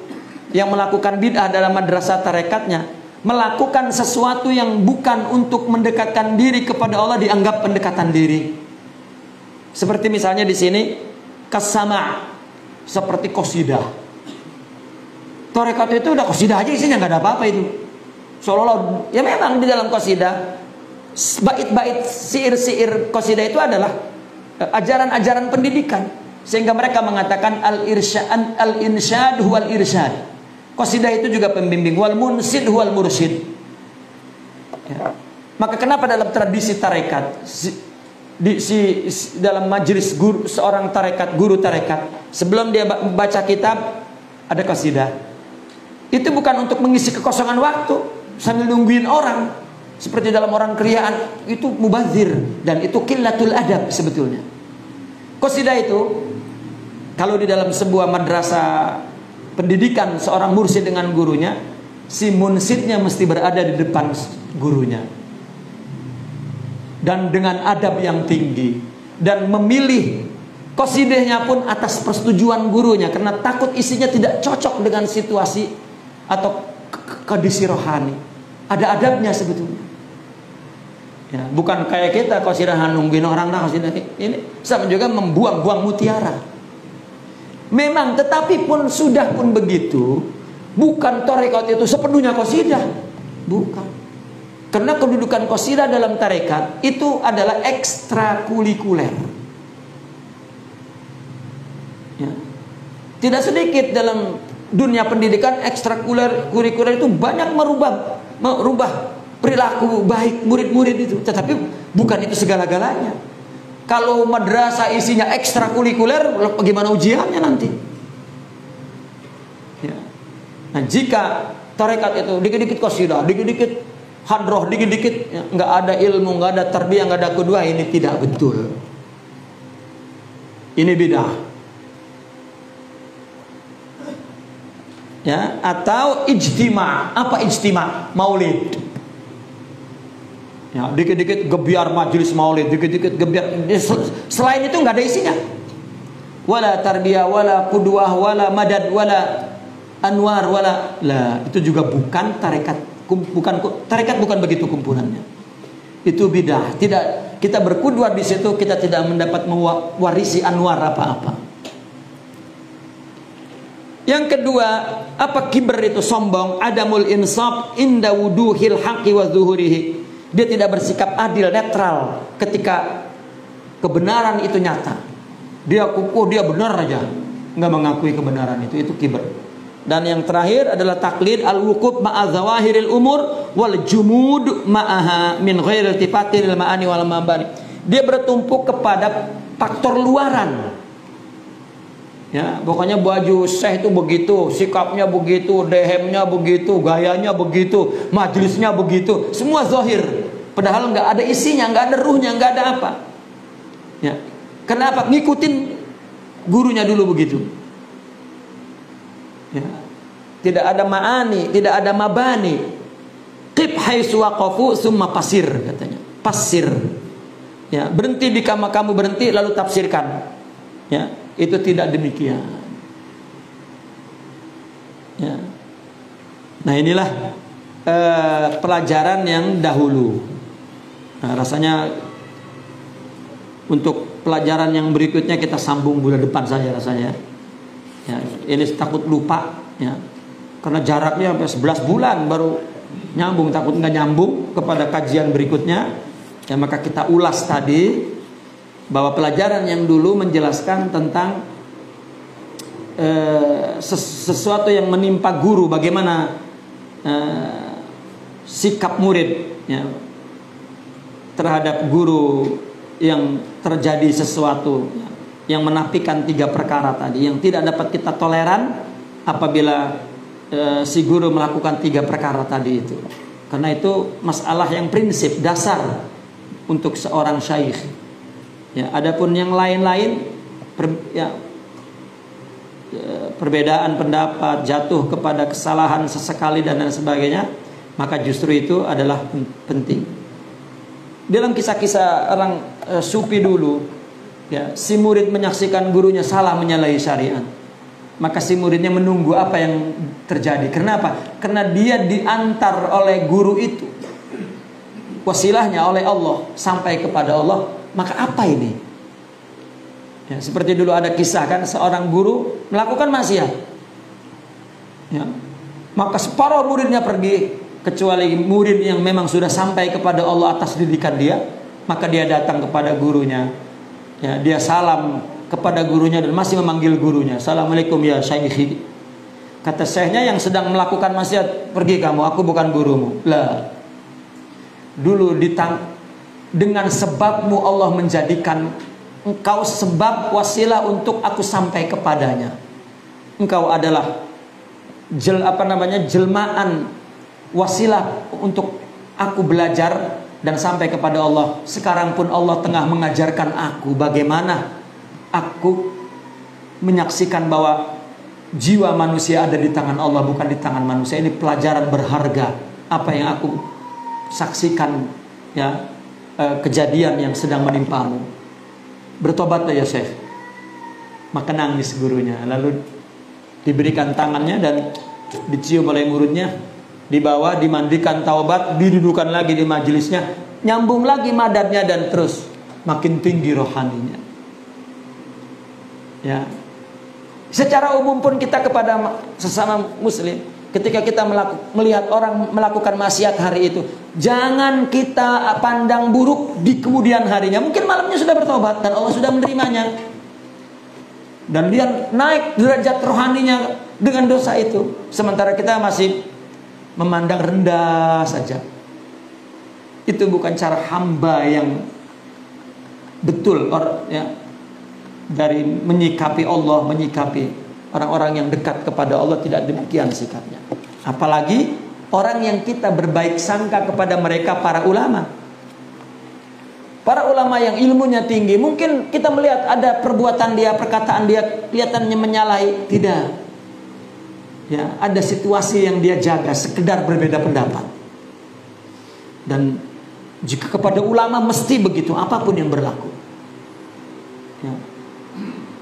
yang melakukan bid'ah dalam madrasah tarekatnya, melakukan sesuatu yang bukan untuk mendekatkan diri kepada Allah dianggap pendekatan diri. Seperti misalnya di sini kasama, seperti qasidah. Tarekat itu udah qasidah aja isinya, nggak ada apa-apa itu. Seolah-olah ya memang di dalam qasidah bait-bait syair-syair qasidah itu adalah ajaran-ajaran pendidikan, sehingga mereka mengatakan al-insyad huwal irsyad. Qasidah itu juga pembimbing, wal munsid huwal mursyid. Ya. Maka kenapa dalam tradisi tarekat dalam majelis guru, seorang tarekat, guru tarekat, sebelum dia baca kitab ada qasidah. Itu bukan untuk mengisi kekosongan waktu sambil nungguin orang, seperti dalam orang kriaan, itu mubazir dan itu qillatul adab sebetulnya. Qasidah itu kalau di dalam sebuah madrasah pendidikan seorang mursyid dengan gurunya, si munsidnya mesti berada di depan gurunya dan dengan adab yang tinggi, dan memilih qasidahnya pun atas persetujuan gurunya, karena takut isinya tidak cocok dengan situasi atau kondisi rohani. Ada adabnya sebetulnya. Ya, bukan kayak kita qasidah nungguin orang dah qasidah ini sama juga membuang-buang mutiara. Memang, tetapi pun sudah pun begitu, bukan tarekat itu sepenuhnya qasidah, bukan. Karena kedudukan qasidah dalam tarekat itu adalah ekstrakurikuler. Ya. Tidak sedikit dalam dunia pendidikan ekstrakurikuler itu banyak merubah perilaku baik murid-murid itu. Tetapi bukan itu segala-galanya. Kalau madrasah isinya ekstrakurikuler, bagaimana ujiannya nanti? Ya. Nah, jika tarekat itu dikit-dikit qasidah, dikit-dikit hadroh dikit-dikit, ya, nggak ada ilmu, nggak ada tarbiyah, nggak ada kedua, ini tidak betul. Ini bid'ah. Ya, atau ijtima. Apa ijtima? Maulid. Ya, dikit-dikit gebiar majelis maulid, dikit-dikit gebiar. Selain itu nggak ada isinya. Wala tarbiyah, wala qudwah, wala madad, wala anwar, wala lah. Itu juga bukan tarekat, bukan begitu kumpulannya. Itu bid'ah. Tidak, kita berkudwah di situ, kita tidak mendapat mewarisi anwar apa-apa. Yang kedua, apa kibr itu? Sombong. Adamul insaf inda wuduhil haqqi wa zuhurihi. Dia tidak bersikap adil, netral ketika kebenaran itu nyata. Dia kukuh, dia benar aja, nggak mengakui kebenaran itu kibr. Dan yang terakhir adalah taklid al-wuquf ma'a zawahiril umur wal jumud ma'aha min ghairil tifatil ma'ani wal mabani. Dia bertumpuk kepada faktor luaran. Ya, pokoknya baju syekh itu begitu, sikapnya begitu, dehemnya begitu, gayanya begitu, majelisnya begitu, semua zahir. Padahal nggak ada isinya, nggak ada ruhnya, nggak ada apa. Ya. Kenapa? Ngikutin gurunya dulu begitu. Ya. Tidak ada ma'ani, tidak ada mabani. Qif haitsu waqafu summa pasir, katanya. Pasir. Ya, berhenti di kamar kamu berhenti lalu tafsirkan. Ya, itu tidak demikian. Ya. Nah, inilah pelajaran yang dahulu. Nah, rasanya untuk pelajaran yang berikutnya kita sambung bulan depan saja rasanya. Ya, ini takut lupa, ya. Karena jaraknya sampai 11 bulan baru nyambung, takut nggak nyambung kepada kajian berikutnya. Ya, maka kita ulas tadi bahwa pelajaran yang dulu menjelaskan tentang sesuatu yang menimpa guru, bagaimana sikap murid, ya, terhadap guru yang terjadi sesuatu yang menafikan 3 perkara tadi, yang tidak dapat kita toleran apabila si guru melakukan 3 perkara tadi itu. Karena itu masalah yang prinsip dasar untuk seorang syaikh. Ya, adapun yang lain-lain, perbedaan pendapat, jatuh kepada kesalahan sesekali dan lain sebagainya, maka justru itu adalah penting. Dalam kisah-kisah orang sufi dulu, ya, si murid menyaksikan gurunya salah menyalahi syariat, maka si muridnya menunggu apa yang terjadi. Kenapa? Karena dia diantar oleh guru itu, wasilahnya oleh Allah sampai kepada Allah. Maka apa ini? Ya, seperti dulu ada kisah kan, seorang guru melakukan maksiat, ya, maka separuh muridnya pergi. Kecuali murid yang memang sudah sampai kepada Allah atas didikan dia, maka dia datang kepada gurunya, ya, dia salam kepada gurunya dan masih memanggil gurunya, "Assalamualaikum ya syaikhi." Kata syekhnya yang sedang melakukan maksiat, "Pergi kamu, aku bukan gurumu." Lah, dulu dengan sebabmu Allah menjadikan engkau sebab wasilah untuk aku sampai kepadanya. Engkau adalah jelmaan wasilah untuk aku belajar dan sampai kepada Allah. Sekarang pun Allah tengah mengajarkan aku bagaimana aku menyaksikan bahwa jiwa manusia ada di tangan Allah, bukan di tangan manusia. Ini pelajaran berharga apa yang aku saksikan, ya, kejadian yang sedang menimpamu. Bertobatlah ya Syekh. Maka nangis gurunya, lalu diberikan tangannya dan dicium oleh muridnya, dibawa, dimandikan, taubat, didudukan lagi di majelisnya, nyambung lagi madadnya dan terus makin tinggi rohaninya. Ya. Secara umum pun kita kepada sesama muslim, ketika kita melihat orang melakukan maksiat hari itu, jangan kita pandang buruk di kemudian harinya. Mungkin malamnya sudah bertobat dan Allah sudah menerimanya, dan dia naik derajat rohaninya dengan dosa itu, sementara kita masih memandang rendah saja. Itu bukan cara hamba yang betul, ya, dari menyikapi Allah, menyikapi orang-orang yang dekat kepada Allah. Tidak demikian sikapnya. Apalagi orang yang kita berbaik sangka kepada mereka, para ulama. Para ulama yang ilmunya tinggi, mungkin kita melihat ada perbuatan dia, perkataan dia kelihatannya menyalahi, tidak. Ya, ada situasi yang dia jaga, sekedar berbeda pendapat. Dan jika kepada ulama mesti begitu, apapun yang berlaku. Ya.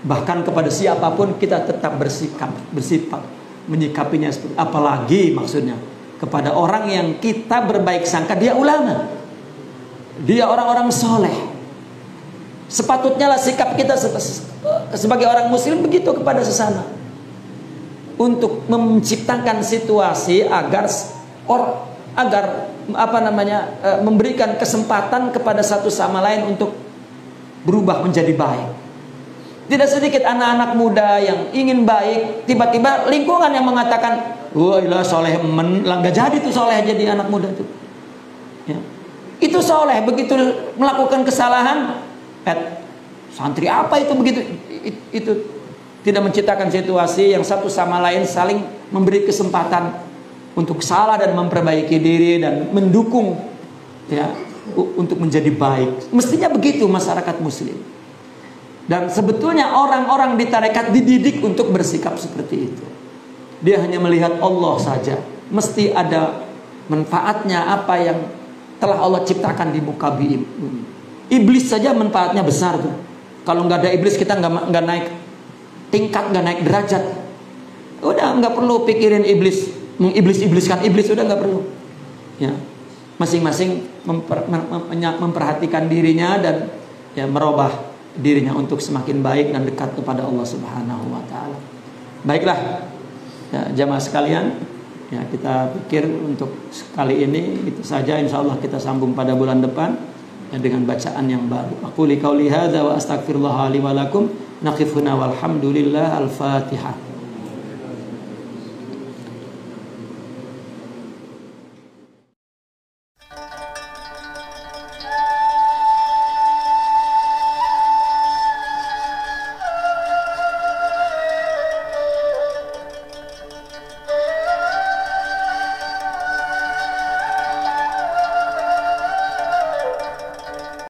Bahkan kepada siapapun kita tetap bersifat menyikapinya seperti, apalagi maksudnya kepada orang yang kita berbaik sangka, dia ulama, dia orang-orang soleh. Sepatutnya lah sikap kita sebagai orang muslim begitu kepada sesama, untuk menciptakan situasi agar memberikan kesempatan kepada satu sama lain untuk berubah menjadi baik. Tidak sedikit anak-anak muda yang ingin baik, tiba-tiba lingkungan yang mengatakan, wah ilah soleh, nggak jadi tuh soleh jadi anak muda tuh. Ya. Itu soleh, begitu melakukan kesalahan, santri apa itu begitu, itu tidak menciptakan situasi yang satu sama lain saling memberi kesempatan untuk salah dan memperbaiki diri dan mendukung, ya, untuk menjadi baik. Mestinya begitu masyarakat muslim. Dan sebetulnya orang-orang di tarekat dididik untuk bersikap seperti itu. Dia hanya melihat Allah saja. Mesti ada manfaatnya apa yang telah Allah ciptakan di muka bumi. Iblis saja manfaatnya besar tuh. Kalau nggak ada iblis kita nggak naik tingkat, nggak naik derajat. Udah nggak perlu pikirin iblis, mengiblis-ibliskan iblis, udah nggak perlu. Ya, masing-masing memperhatikan dirinya dan ya merubah dirinya untuk semakin baik dan dekat kepada Allah Subhanahu wa taala. Baiklah, ya, jamaah sekalian, ya, kita pikir untuk kali ini itu saja. Insyaallah kita sambung pada bulan depan, ya, dengan bacaan yang baru. Aku qouli hadza wa astaghfirullah li wa lakum. Naqif huna walhamdulillah. Al-Fatihah.